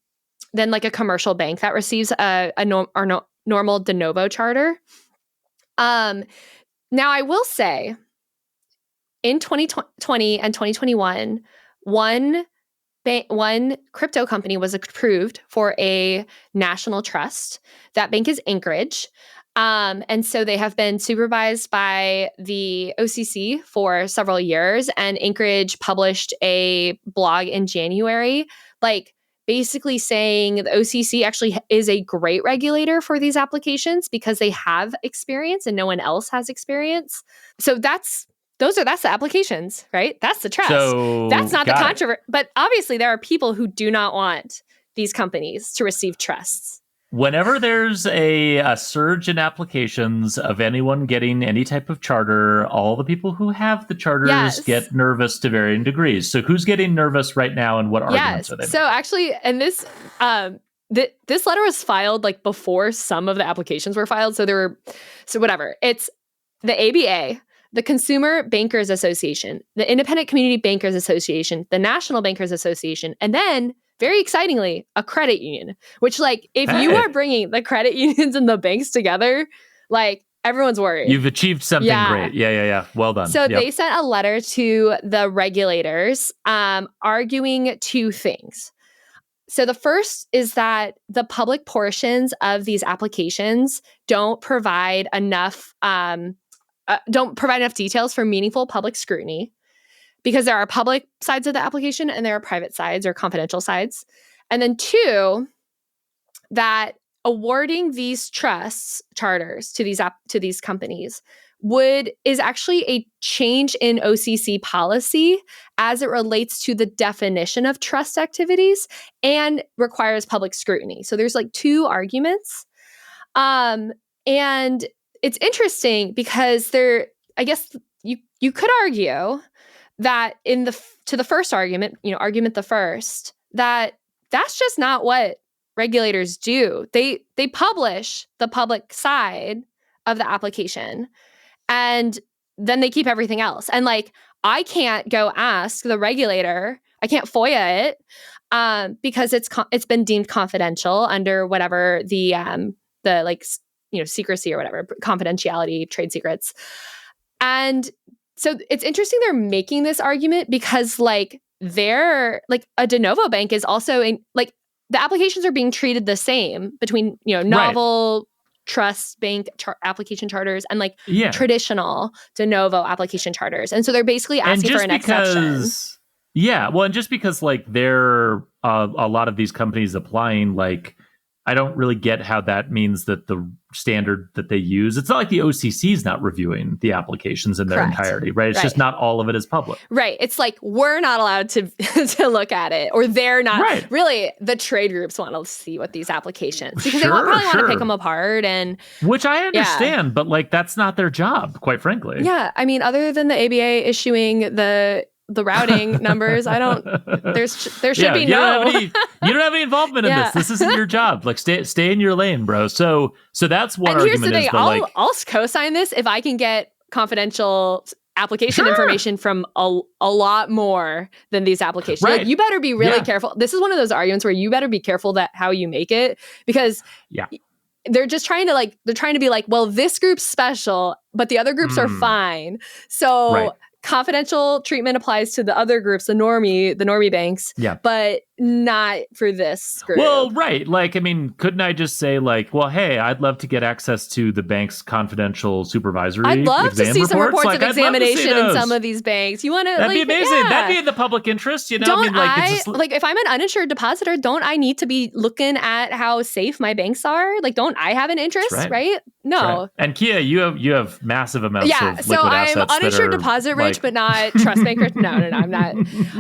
commercial bank that receives a normal de novo charter. Now I will say, in 2020 and 2021, one crypto company was approved for a national trust. That bank is Anchorage. And so they have been supervised by the OCC for several years. And Anchorage published a blog in January, basically saying the OCC actually is a great regulator for these applications because they have experience and no one else has experience. So that's the applications, right? That's the trust. So, that's not the controversy. But obviously there are people who do not want these companies to receive trusts. Whenever there's a surge in applications of anyone getting any type of charter, all the people who have the charters get nervous to varying degrees. So who's getting nervous right now, and what arguments are they making? So actually, and this this letter was filed before some of the applications were filed. So whatever. It's the ABA, the Consumer Bankers Association, the Independent Community Bankers Association, the National Bankers Association, and then, very excitingly, a credit union, which if you are bringing the credit unions and the banks together, everyone's worried. You've achieved something great. Yeah. Well done. So they sent a letter to the regulators arguing two things. So the first is that the public portions of these applications don't provide enough details for meaningful public scrutiny, because there are public sides of the application and there are private sides or confidential sides. And then two, that awarding these trusts charters to these companies is actually a change in OCC policy as it relates to the definition of trust activities and requires public scrutiny. So there's like two arguments. And it's interesting because I guess you could argue that to the first argument, argument the first, that's just not what regulators do. They publish the public side of the application, and then they keep everything else. And like, I can't go ask the regulator, I can't FOIA it because it's been deemed confidential under whatever the secrecy or whatever, confidentiality, trade secrets. And so it's interesting they're making this argument because like they're like a de novo bank is also the applications are being treated the same between, novel trust bank application charters and traditional de novo application charters. And so they're basically asking for an exception. Yeah. Well, and just because like there are a lot of these companies applying, like, I don't really get how that means that the standard that they use, it's not like the OCC is not reviewing the applications in their entirety, right? It's just not all of it is public. Right. It's like, we're not allowed to look at it, or they're not. Right. Really, the trade groups want to see what these applications, because they probably want to pick them apart. Which I understand, but like, that's not their job, quite frankly. Yeah. I mean, other than the ABA issuing the routing numbers, there should be no. You don't have any involvement in this. This isn't your job. Like, stay in your lane, bro. So that's one argument. Here's the thing. Is I'll co-sign this if I can get confidential application information from a lot more than these applications. Right. Like, you better be really careful. This is one of those arguments where you better be careful that how you make it, because they're just trying to be like, well, this group's special, but the other groups are fine. So confidential treatment applies to the other groups, the normie banks, but not for this group. Well, right. Like, I mean, couldn't I just say like, well, hey, I'd love to get access to the bank's confidential supervisory I'd love to see some reports like, of examination in some of these banks. You want to? That'd be amazing. Yeah. That'd be in the public interest. Don't if I'm an uninsured depositor, don't I need to be looking at how safe my banks are? Like, don't I have an interest? Right? No. Right. And Kiah, you have massive amounts of liquid so I'm uninsured deposit rich, but not trust bank rich. No, I'm not.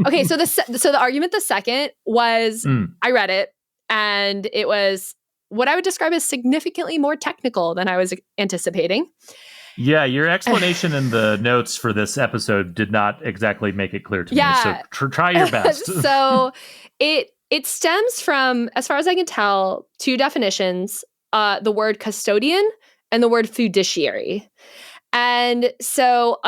Okay, so the argument, the second was, I read it, and it was what I would describe as significantly more technical than I was anticipating. Yeah, your explanation in the notes for this episode did not exactly make it clear to me. So try your best. So it stems from, as far as I can tell, two definitions: the word custodian and the word fiduciary. And so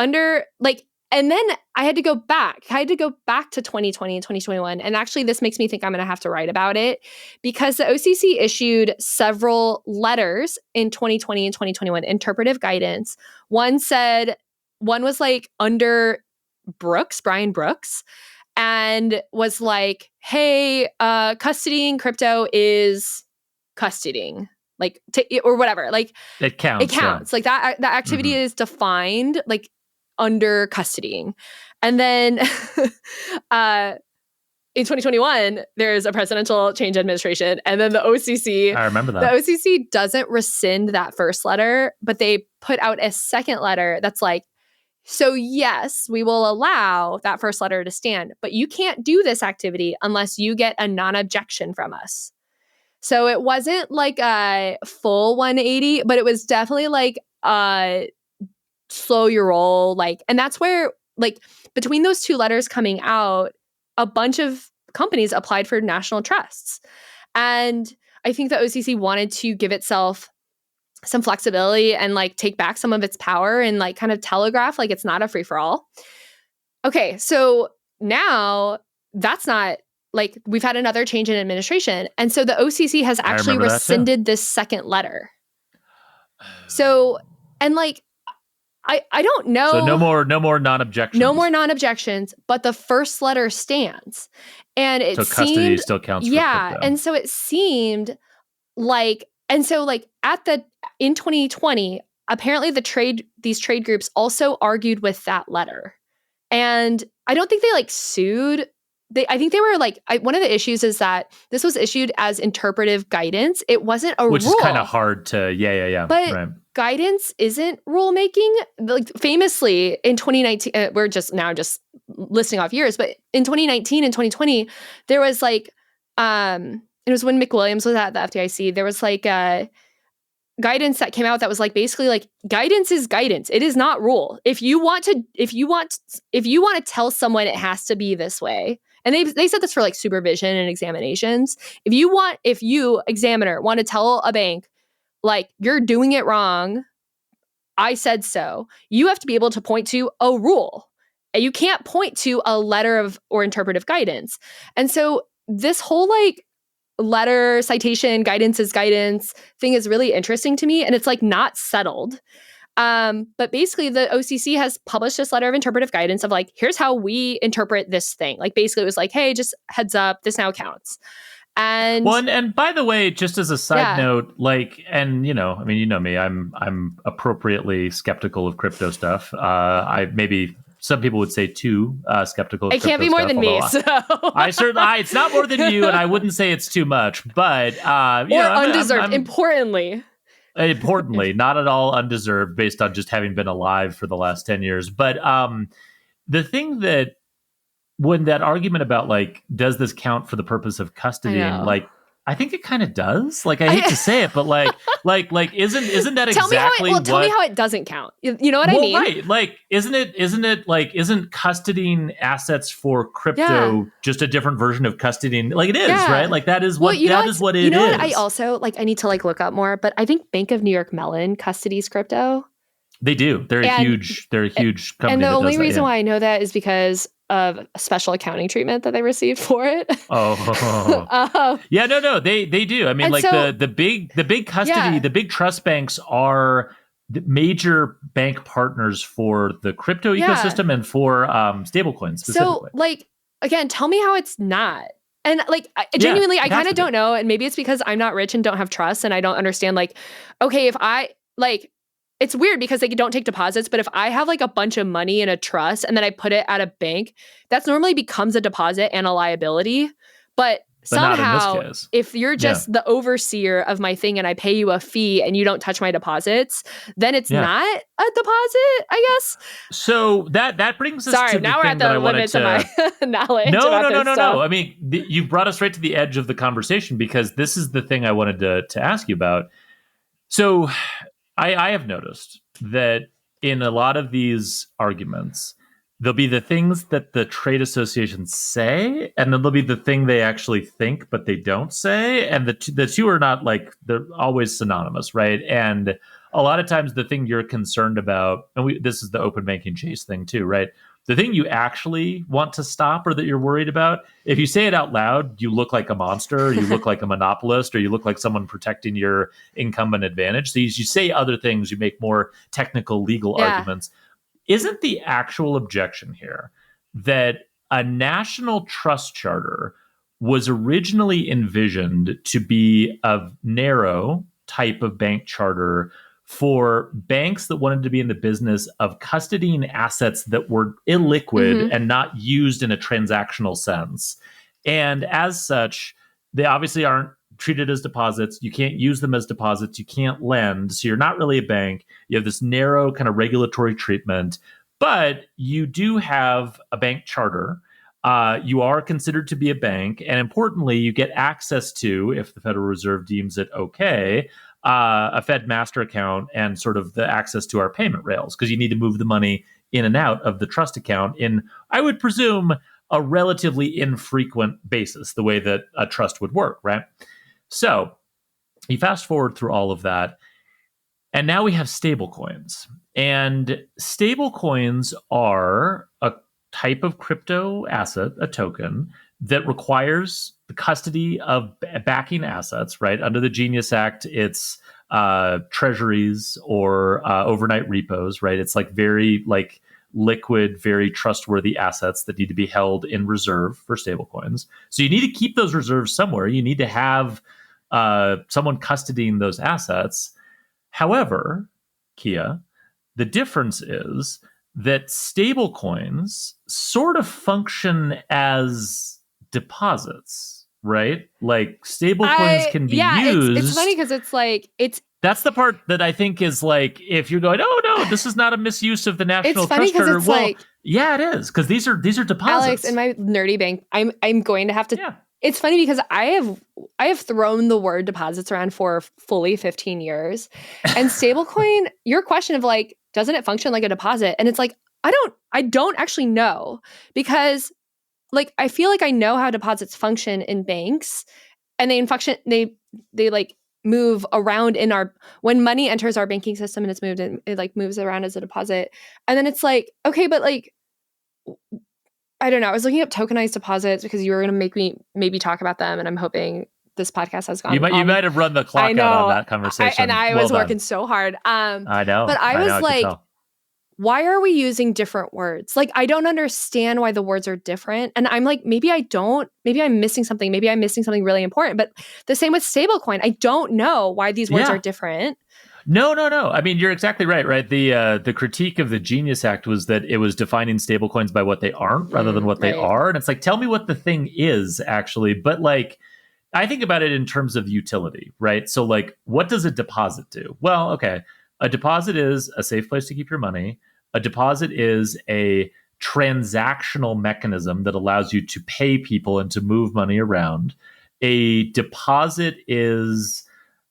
and then I had to go back to 2020 and 2021. And actually, this makes me think I'm going to have to write about it, because the OCC issued several letters in 2020 and 2021, interpretive guidance. One was like under Brian Brooks, and was like, hey, custodying crypto is custodying. Like, or whatever. Like, it counts. Yeah. Like that activity is defined like under custodying. And then in 2021, there's a presidential change administration, and then the OCC. I remember that. The OCC doesn't rescind that first letter, but they put out a second letter that's like, so yes, we will allow that first letter to stand, but you can't do this activity unless you get a non-objection from us. So it wasn't like a full 180, but it was definitely like slow your roll. Like, and that's where, like, between those two letters coming out, a bunch of companies applied for national trusts. And I think the OCC wanted to give itself some flexibility and like take back some of its power and like kind of telegraph like it's not a free-for-all. Okay, so now that's not, like, we've had another change in administration. And so the OCC has actually rescinded this second letter. So, and like, I don't know. So no more non-objections. No more non-objections, but the first letter stands. And it seemed, custody still counts for crypto. And so it seemed like, and so like in 2020, apparently these trade groups also argued with that letter. And I don't think they like sued I think they were like, one of the issues is that this was issued as interpretive guidance. It wasn't a rule. Which is kind of hard to, yeah. But right. Guidance isn't rulemaking. Like famously in 2019, we're just listing off years, but in 2019 and 2020, there was like, it was when McWilliams was at the FDIC. There was like guidance that came out that was like basically like guidance is guidance. It is not rule. If you want to tell someone it has to be this way, and they said this for like supervision and examinations. If you examiner want to tell a bank like you're doing it wrong, I said so, you have to be able to point to a rule. And you can't point to a letter of or interpretive guidance. And so this whole like letter citation guidance is guidance thing is really interesting to me, and it's like not settled. But basically the OCC has published this letter of interpretive guidance of like, here's how we interpret this thing. Like basically it was like, hey, just heads up, this now counts. And well, and by the way, just as a side note, like, and I mean, you know me, I'm appropriately skeptical of crypto stuff. I maybe some people would say too skeptical. It can't be more than me. So I certainly, it's not more than you, and I wouldn't say it's too much, but undeserved. Importantly, not at all undeserved, based on just having been alive for the last 10 years. But the thing that when that argument about like, does this count for the purpose of custodying? Like, I think it kind of does. Like, I hate to say it, but like, isn't that exactly what? Tell me how it doesn't count. You know what I mean? Right. Like, isn't custodying assets for crypto just a different version of custodying? Like it is, right? Like that is what it is. What I also like, I need to like look up more, but I think Bank of New York Mellon custodies crypto. They do. They're a huge company. And the only reason why I know that is because of a special accounting treatment that they received for it. No, they do. I mean, like so, the big custody, the big trust banks are the major bank partners for the crypto ecosystem and for stablecoins specifically. So, like, again, tell me how it's not. And like, genuinely, I kind of don't know. And maybe it's because I'm not rich and don't have trust, and I don't understand. Like, okay, if I like. It's weird because they don't take deposits, but if I have like a bunch of money in a trust and then I put it at a bank, that's normally becomes a deposit and a liability. But somehow, if you're just the overseer of my thing and I pay you a fee and you don't touch my deposits, then it's not a deposit, I guess. So that brings us to now we're at the limits of my knowledge. No. I mean, you brought us right to the edge of the conversation, because this is the thing I wanted to ask you about. So I have noticed that in a lot of these arguments, there'll be the things that the trade associations say, and then there'll be the thing they actually think, but they don't say. And the two are not like, they're always synonymous, right? And a lot of times the thing you're concerned about, and this is the open banking chase thing too, right? The thing you actually want to stop or that you're worried about, if you say it out loud, you look like a monster, or you look like a monopolist, or you look like someone protecting your incumbent advantage. So you say other things, you make more technical legal arguments. Isn't the actual objection here that a national trust charter was originally envisioned to be a narrow type of bank charter for banks that wanted to be in the business of custodying assets that were illiquid and not used in a transactional sense? And as such, they obviously aren't treated as deposits. You can't use them as deposits. You can't lend. So you're not really a bank. You have this narrow kind of regulatory treatment, but you do have a bank charter. You are considered to be a bank. And importantly, you get access to, if the Federal Reserve deems it okay, a Fed master account and sort of the access to our payment rails, because you need to move the money in and out of the trust account in, I would presume, a relatively infrequent basis, the way that a trust would work, right? So you fast forward through all of that, and now we have stablecoins. And stablecoins are a type of crypto asset, a token, that requires the custody of backing assets, right? Under the Genius Act, it's treasuries or overnight repos, right? It's like very like liquid, very trustworthy assets that need to be held in reserve for stablecoins. So you need to keep those reserves somewhere. You need to have someone custodying those assets. However, Kiah, the difference is that stablecoins sort of function as deposits, right? Like stablecoins can be used. It's funny because that's the part that I think is like, if you're going, oh no, this is not a misuse of the national trust charter. Well, yeah, it is, because these are deposits. Alex, in my nerdy bank, I'm going to have to. Yeah. It's funny because I have thrown the word deposits around for fully 15 years, and stablecoin. Your question of like, doesn't it function like a deposit? And it's like, I don't actually know, because like I feel like I know how deposits function in banks, and they like move around when money enters our banking system and it's moved in, it like moves around as a deposit. And then it's like, okay, but like, I don't know. I was looking up tokenized deposits because you were going to make me maybe talk about them, and I'm hoping this podcast has gone. You might have run the clock out on that conversation. I was working so hard. I know. But I was like, why are we using different words? Like, I don't understand why the words are different. And I'm like, maybe I'm missing something. Maybe I'm missing something really important. But the same with stablecoin. I don't know why these words are different. No. I mean, you're exactly right? The critique of the Genius Act was that it was defining stablecoins by what they aren't rather than what they are. And it's like, tell me what the thing is actually. But like, I think about it in terms of utility, right? So like, what does a deposit do? Well, okay. A deposit is a safe place to keep your money. A deposit is a transactional mechanism that allows you to pay people and to move money around. A deposit is,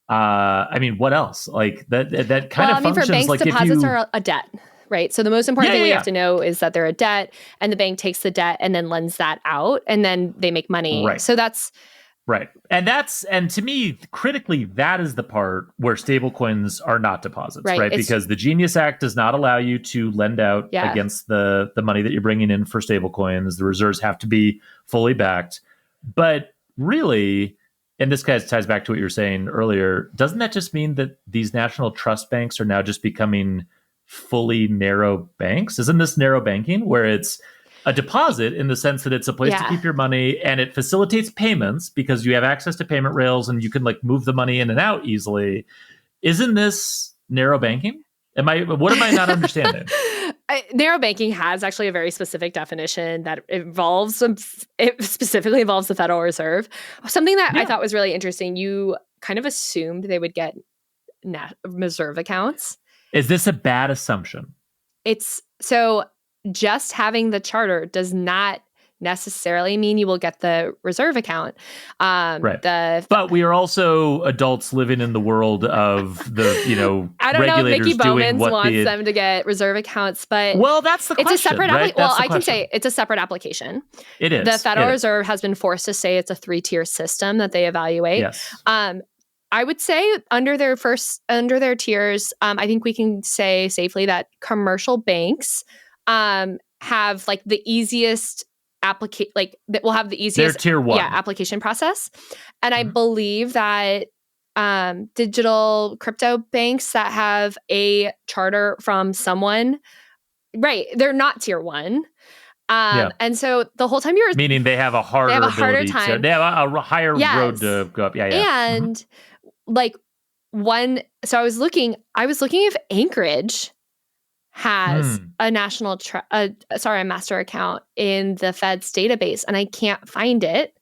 what else? Like that kind of functions. For banks, like deposits are a debt, right? So the most important thing we have to know is that they're a debt, and the bank takes the debt and then lends that out, and then they make money. Right. So that's right. And to me, critically, that is the part where stablecoins are not deposits, right? Because the Genius Act does not allow you to lend out against the money that you're bringing in for stablecoins. The reserves have to be fully backed. But really, and this kind of ties back to what you were saying earlier, doesn't that just mean that these national trust banks are now just becoming fully narrow banks? Isn't this narrow banking, where it's a deposit in the sense that it's a place to keep your money, and it facilitates payments because you have access to payment rails and you can like move the money in and out easily? Isn't this narrow banking? What am I not understanding? Narrow banking has actually a very specific definition that it specifically involves the Federal Reserve. Something that I thought was really interesting. You kind of assumed they would get reserve accounts. Is this a bad assumption? Just having the charter does not necessarily mean you will get the reserve account. Right. But we are also adults living in the world of the, I don't regulators know if Mickey doing Bowman wants them to get reserve accounts, but that's the question. It's a separate I can say it's a separate application. It is. The Federal Reserve has been forced to say it's a 3-tier system that they evaluate. Yes. I would say under their tiers, I think we can say safely that commercial banks have like the easiest that will have the easiest tier 1 application process. And I believe that digital crypto banks that have a charter from someone, right, they're not tier 1. And so the whole time meaning they have a harder time. They have a higher road to go up. And so I was looking if Anchorage has a national a master account in the Fed's database, and I can't find it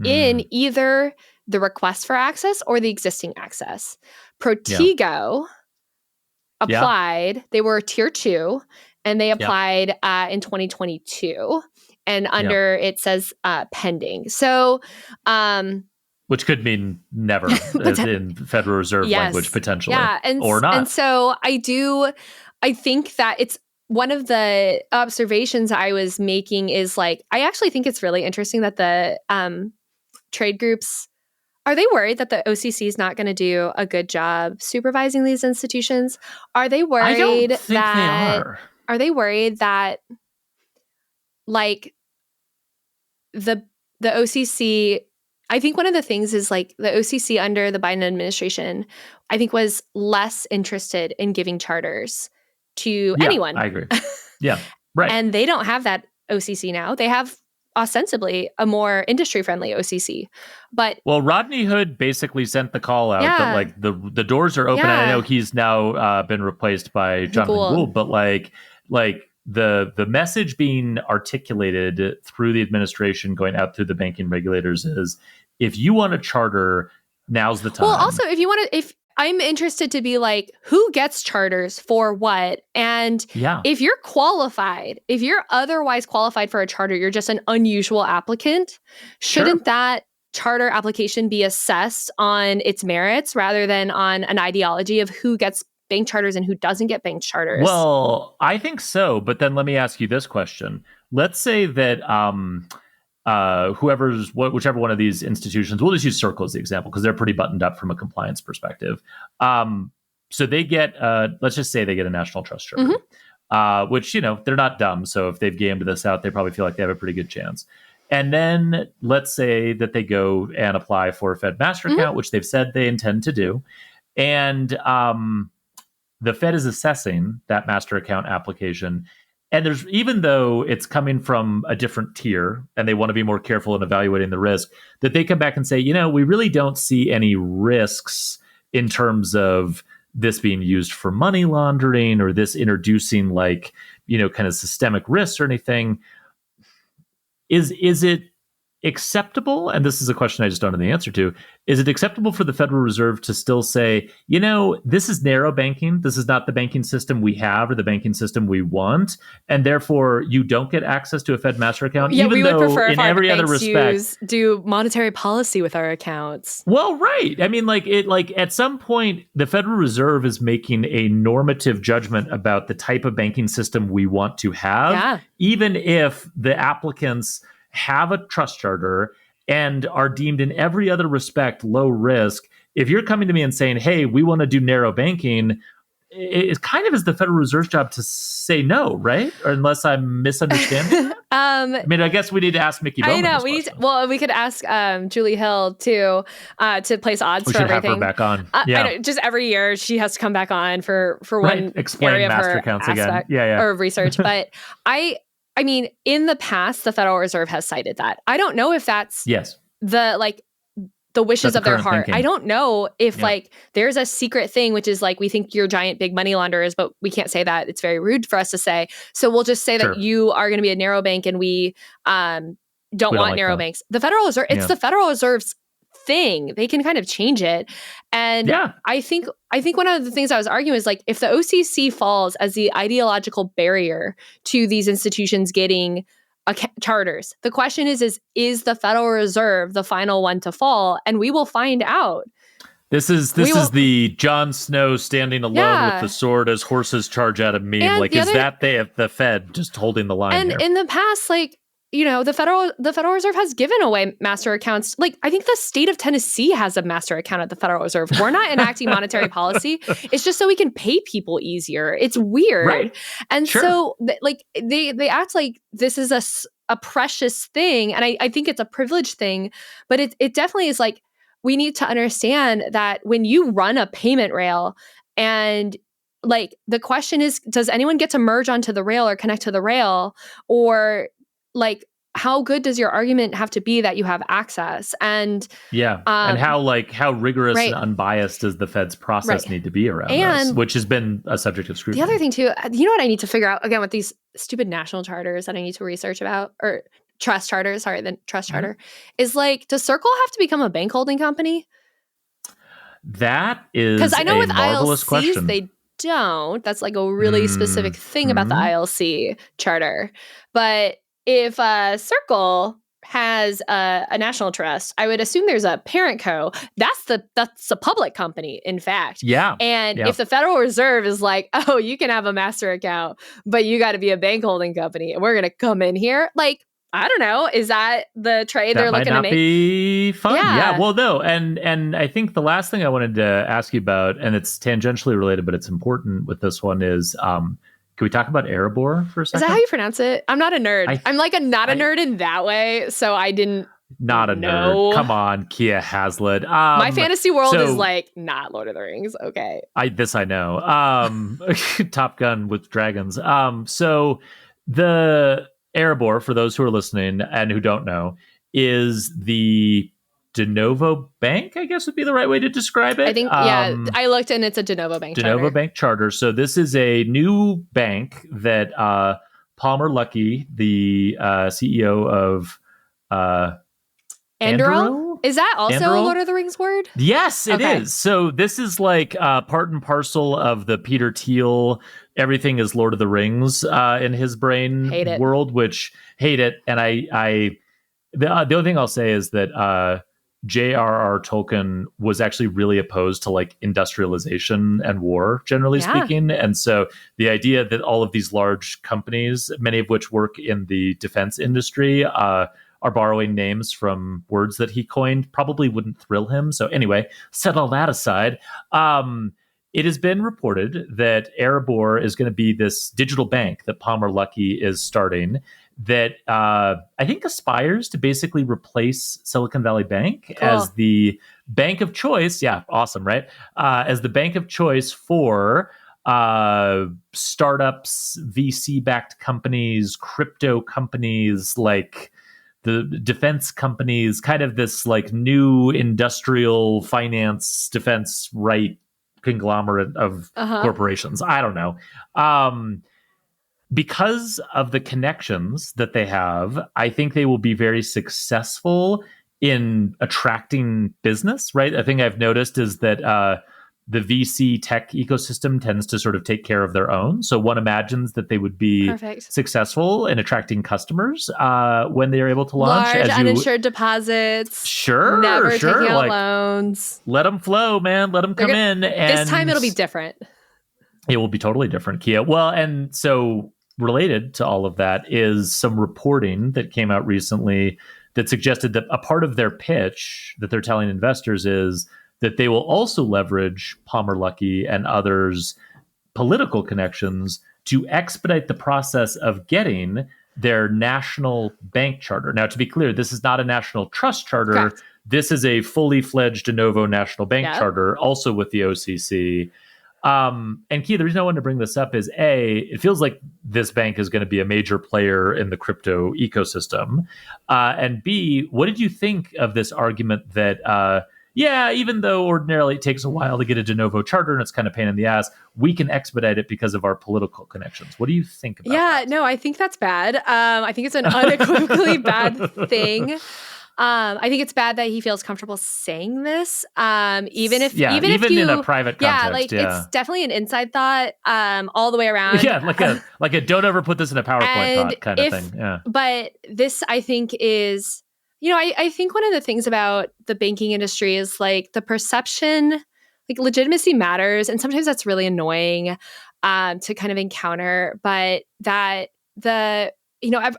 in either the request for access or the existing access. Protego applied. They were tier 2, and they applied in 2022, and under it says pending. So which could mean never in Federal Reserve language, potentially. Or not. And so I think that it's one of the observations I was making is like, I actually think it's really interesting that the trade groups, are they worried that the OCC is not going to do a good job supervising these institutions? Are they worried I don't think they are. Are they worried that like the OCC, I think one of the things is like the OCC under the Biden administration, I think was less interested in giving charters to anyone. I agree. Yeah, right. And they don't have that OCC now. They have ostensibly a more industry-friendly OCC. But Rodney Hood basically sent the call out that like the doors are open. And I know he's now been replaced by Jonathan Gould, but like the message being articulated through the administration going out through the banking regulators is, if you want a charter, now's the time. Well, also, if I'm interested to be like, who gets charters for what? And if you're qualified, if you're otherwise qualified for a charter, you're just an unusual applicant, shouldn't that charter application be assessed on its merits rather than on an ideology of who gets bank charters and who doesn't get bank charters? Well, I think so. But then let me ask you this question. Let's say that whichever one of these institutions, we'll just use Circle as the example because they're pretty buttoned up from a compliance perspective. So they get, let's just say they get a national trust charter, which, they're not dumb. So if they've gamed this out, they probably feel like they have a pretty good chance. And then let's say that they go and apply for a Fed master account, which they've said they intend to do. And the Fed is assessing that master account application. And even though it's coming from a different tier and they want to be more careful in evaluating the risk, that they come back and say, we really don't see any risks in terms of this being used for money laundering or this introducing kind of systemic risks or anything. Is it acceptable? And this is a question I just don't know the answer to. Is it acceptable for the Federal Reserve to still say, this is narrow banking. This is not the banking system we have or the banking system we want. And therefore, you don't get access to a Fed master account. Yeah, even we would though prefer in if our every other banks respect, do monetary policy with our accounts. Well, right. I mean, at some point, the Federal Reserve is making a normative judgment about the type of banking system we want to have, even if the applicants have a trust charter and are deemed in every other respect low risk. If you're coming to me and saying, hey, we want to do narrow banking, it kind of is the Federal Reserve's job to say no, right? Or unless I'm misunderstanding. I guess we need to ask Mickey Bowman. I know we could ask Julie Hill to place odds for everything. We should have her back on. Just every year she has to come back on for one explain area master of her accounts aspect again. or research. But I mean, in the past, the Federal Reserve has cited that. I don't know if that's the wishes of their heart. Thinking. I don't know if there's a secret thing, which is we think you're giant big money launderers, but we can't say that. It's very rude for us to say. So we'll just say that you are going to be a narrow bank and we don't want narrow banks. The Federal Reserve, it's the Federal Reserve's thing. They can kind of change it. And I think one of the things I was arguing is if the OCC falls as the ideological barrier to these institutions getting charters, the question is the Federal Reserve the final one to fall? And we will find out. This is the Jon Snow standing alone with the sword as horses charge at him meme. Is that the Fed just holding the line? And here? In the past, the Federal Reserve has given away master accounts. I think the state of Tennessee has a master account at the Federal Reserve. We're not enacting monetary policy. It's just so we can pay people easier. It's weird. Right. And so they act like this is a precious thing. And I think it's a privileged thing, but it definitely is we need to understand that when you run a payment rail and the question is, does anyone get to merge onto the rail or connect to the rail? Or how good does your argument have to be that you have access? And and how rigorous and unbiased does the Fed's process need to be around this, which has been a subject of scrutiny. The other thing too, you know what I need to figure out again with these stupid national charters that I need to research about, or trust charters, the trust charter, is does Circle have to become a bank holding company? That is because I know with marvelous ILCs question. They don't. That's a really specific thing about the ILC charter, but if Circle has a national trust, I would assume there's a parent co. That's a public company, in fact. And if the Federal Reserve is oh, you can have a master account, but you got to be a bank holding company, and we're going to come in here, I don't know. Is that the trade they're looking to make? That might be fun. Yeah. Well, no. And I think the last thing I wanted to ask you about, and it's tangentially related, but it's important with this one is, can we talk about Erebor for a second? Is that how you pronounce it? I'm not a nerd. I'm a nerd in that way, so I didn't Not a nerd. Come on, Kiah Haslett. My fantasy world is not Lord of the Rings. Okay. I know. Top Gun with dragons. So the Erebor, for those who are listening and who don't know, is the de novo bank, I guess would be the right way to describe it. I think, I looked and it's a de novo bank charter. De novo bank charter. So this is a new bank that Palmer Luckey, the CEO of Anduril? Is that also Anduril? a Lord of the Rings word? Yes, it is. So this is like part and parcel of the Peter Thiel, everything is Lord of the Rings in his brain world, which hate it. And the only thing I'll say is that J.R.R. Tolkien was actually really opposed to like industrialization and war, generally speaking. And so the idea that all of these large companies, many of which work in the defense industry, are borrowing names from words that he coined probably wouldn't thrill him. So anyway, set all that aside. It has been reported that Erebor is going to be this digital bank that Palmer Luckey is starting that I think aspires to basically replace Silicon Valley Bank as the bank of choice. Yeah, awesome, right? As the bank of choice for startups, VC-backed companies, crypto companies, like the defense companies, kind of this like new industrial finance defense right conglomerate of corporations. I don't know. Because of the connections that they have, I think they will be very successful in attracting business, right? A thing I've noticed is that the VC tech ecosystem tends to sort of take care of their own. So one imagines that they would be successful in attracting customers when they are able to launch. Large uninsured deposits. Sure. Never taking out loans. Let them flow, man. Let them come in. And this time it'll be different. It will be totally different, Kiah. Well, and so related to all of that is some reporting that came out recently that suggested that a part of their pitch that they're telling investors is that they will also leverage Palmer Luckey and others' political connections to expedite the process of getting their national bank charter. Now, to be clear, this is not a national trust charter. Correct. This is a fully fledged de novo national bank charter, also with the OCC. And Kiah, the reason I wanted to bring this up is it feels like this bank is going to be a major player in the crypto ecosystem. And B, what did you think of this argument that, even though ordinarily it takes a while to get a de novo charter and it's kind of a pain in the ass, we can expedite it because of our political connections. What do you think about that? No, I think that's bad. I think it's an unequivocally bad thing. I think it's bad that he feels comfortable saying this. Even if in a private context. It's definitely an inside thought all the way around. Yeah, like a don't ever put this in a PowerPoint thought kind of thing. Yeah. But this, I think, is, I think one of the things about the banking industry is like the perception, like legitimacy matters. And sometimes that's really annoying to kind of encounter. But that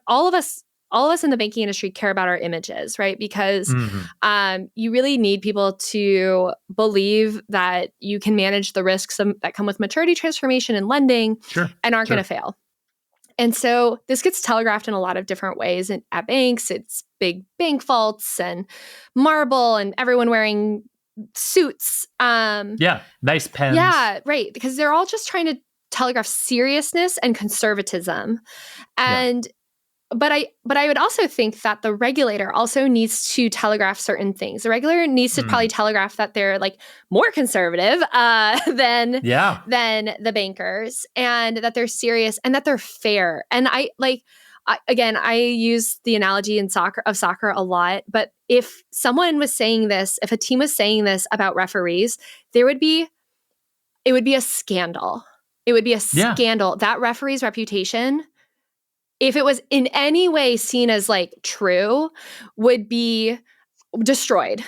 all of us in the banking industry care about our images, right? Because you really need people to believe that you can manage the risks that come with maturity transformation and lending and aren't going to fail. And so this gets telegraphed in a lot of different ways. And at banks, it's big bank vaults and marble and everyone wearing suits. Nice pens. Yeah, right. Because they're all just trying to telegraph seriousness and conservatism. And But I would also think that the regulator also needs to telegraph certain things. The regulator needs to probably telegraph that they're like more conservative than the bankers, and that they're serious and that they're fair. And I use the analogy of soccer a lot. But if someone was saying this, if a team was saying this about referees, it would be a scandal. It would be a scandal. That referee's reputation, if it was in any way seen as like true, would be destroyed.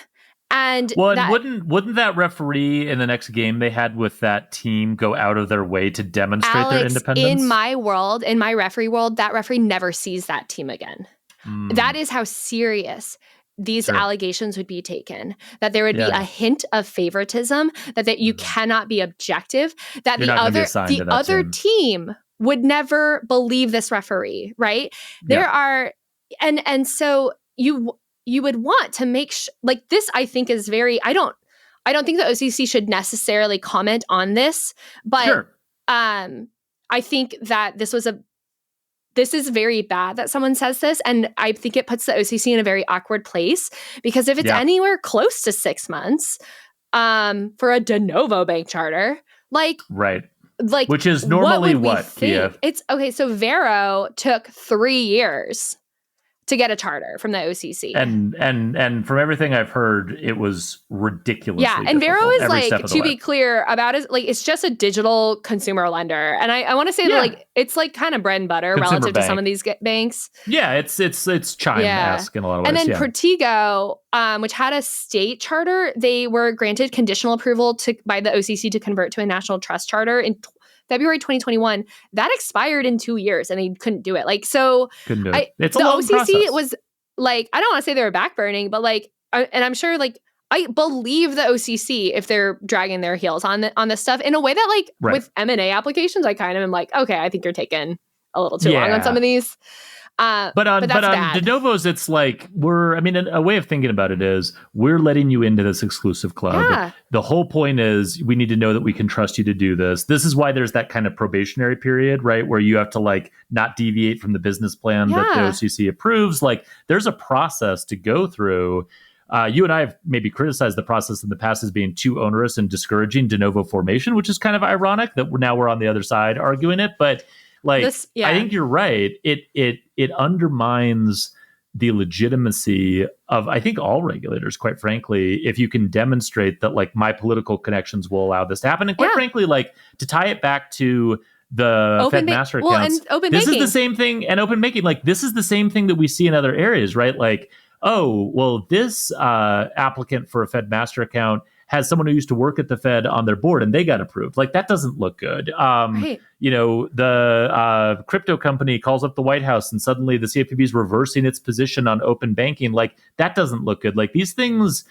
And wouldn't that referee in the next game they had with that team go out of their way to demonstrate their independence? In my referee world, that referee never sees that team again. That is how serious these allegations would be taken. That there would be a hint of favoritism, that you cannot be objective, that the other team would never believe this referee, right? There are, and so you would want to make like this. I think is very. I don't think the OCC should necessarily comment on this, but I think that this is very bad that someone says this, and I think it puts the OCC in a very awkward place, because if it's anywhere close to 6 months for a de novo bank charter, like like, which is normally what, Kiah? It's okay. So Vero took 3 years to get a charter from the OCC. And from everything I've heard, it was ridiculously difficult. And Vero is every like, to be clear about it, like, it's just a digital consumer lender. And I want to say that, like, it's like kind of bread and butter consumer relative to some of these banks. Yeah, it's Chime-esque in a lot of ways. And then Protego, which had a state charter, they were granted conditional approval by the OCC to convert to a national trust charter in February 2021. That expired in 2 years, and they couldn't do it. Like, so couldn't do it. It's the a long OCC process. was like, I don't want to say they were backburning, but like, and I'm sure, like, I believe the OCC if they're dragging their heels on this stuff in a way that, like, with M&A applications, I kind of am like, okay, I think you're taking a little too long on some of these. But on de novos, it's like a way of thinking about it is we're letting you into this exclusive club. Yeah. The whole point is we need to know that we can trust you to do this. This is why there's that kind of probationary period, right? Where you have to, like, not deviate from the business plan that the OCC approves. Like, there's a process to go through. You and I have maybe criticized the process in the past as being too onerous and discouraging de novo formation, which is kind of ironic that we're on the other side arguing it. But like, I think you're right. It undermines the legitimacy of, I think, all regulators, quite frankly, if you can demonstrate that, like, my political connections will allow this to happen. And quite frankly, like, to tie it back to the Fed master accounts, and open this banking. is the same thing. And open banking, like, this is the same thing that we see in other areas, right? Like, oh, well, this applicant for a Fed master account has someone who used to work at the Fed on their board and they got approved. Like, that doesn't look good. You know, the crypto company calls up the White House and suddenly the CFPB is reversing its position on open banking. Like, that doesn't look good. Like, these things,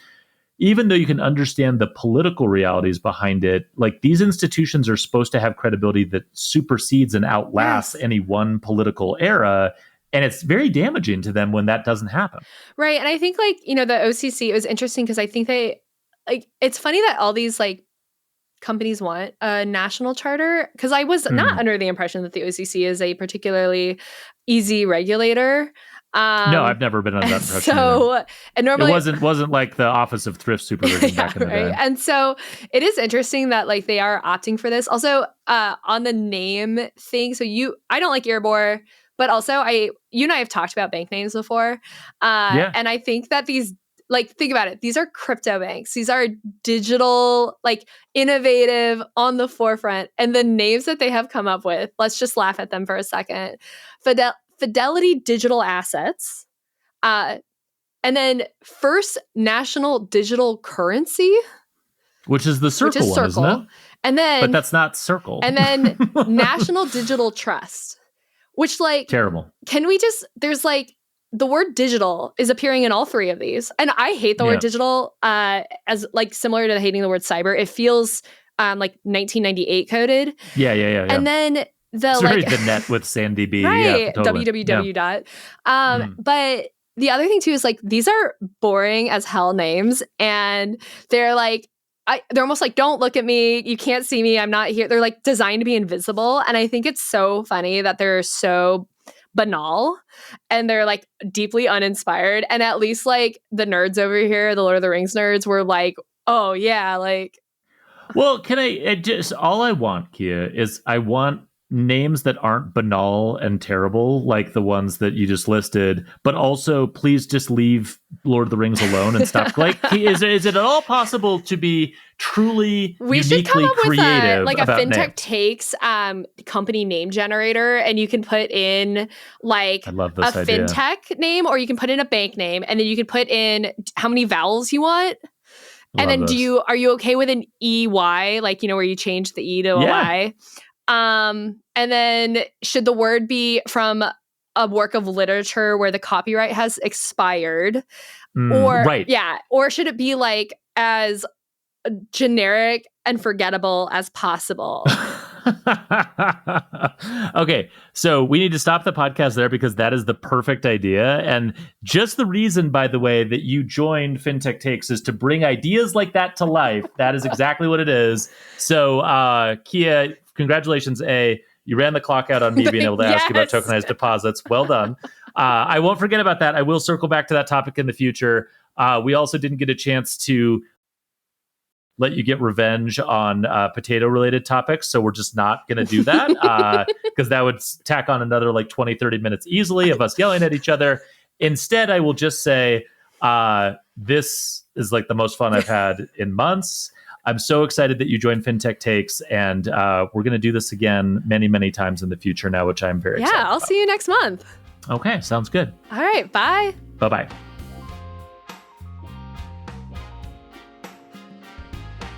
even though you can understand the political realities behind it, like, these institutions are supposed to have credibility that supersedes and outlasts any one political era. And it's very damaging to them when that doesn't happen. Right. And I think, like, you know, the OCC, it was interesting because I think like, it's funny that all these, like, companies want a national charter, because I was not under the impression that the OCC is a particularly easy regulator. No, I've never been under that impression. So, and normally it wasn't like the Office of Thrift Supervision back in the day. And so it is interesting that, like, they are opting for this. Also, on the name thing, so I don't like Erebor, but also you and I have talked about bank names before. And I think that these, like, think about it. These are crypto banks. These are digital, like, innovative, on the forefront. And the names that they have come up with, let's just laugh at them for a second. Fidelity Digital Assets. And then First National Digital Currency. Which is the Circle one, isn't it? And then, but that's not Circle. And then National Digital Trust. Which, like, terrible. Can we just, there's, like, the word digital is appearing in all three of these. And I hate the word digital as, like, similar to hating the word cyber. It feels like 1998 coded. Yeah. And then the net with SandDB. Right. Yeah, totally. www dot. But the other thing too is, like, these are boring as hell names. And they're like, they're almost like, don't look at me. You can't see me. I'm not here. They're, like, designed to be invisible. And I think it's so funny that they're so banal and they're, like, deeply uninspired. And at least, like, the nerds over here, the Lord of the Rings nerds, were like, oh yeah, like. Well, all I want, Kiah, is I want names that aren't banal and terrible, like the ones that you just listed, but also please just leave Lord of the Rings alone and stop. Like, is it at all possible to be truly uniquely creative? Like a Fintech Takes company name generator, and you can put in, like, I love this idea. Fintech name, or you can put in a bank name, and then you can put in how many vowels you want. And then are you okay with an EY, like, you know, where you change the E to a Y? And then should the word be from a work of literature where the copyright has expired? Or should it be, like, as generic and forgettable as possible? Okay, so we need to stop the podcast there because that is the perfect idea. And just the reason, by the way, that you joined Fintech Takes is to bring ideas like that to life. That is exactly what it is. So, Kiah, congratulations, you ran the clock out on me being able to ask you about tokenized deposits. Well done. I won't forget about that. I will circle back to that topic in the future. We also didn't get a chance to let you get revenge on potato-related topics. So we're just not going to do that because that would tack on another like 20, 30 minutes easily of us yelling at each other. Instead, I will just say this is like the most fun I've had in months. I'm so excited that you joined Fintech Takes, and we're going to do this again many, many times in the future now, which I'm very excited I'll about. see you next month. Okay, sounds good. All right, bye. Bye-bye.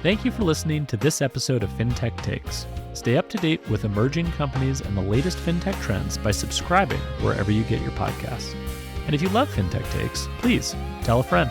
Thank you for listening to this episode of Fintech Takes. Stay up to date with emerging companies and the latest fintech trends by subscribing wherever you get your podcasts. And if you love Fintech Takes, please tell a friend.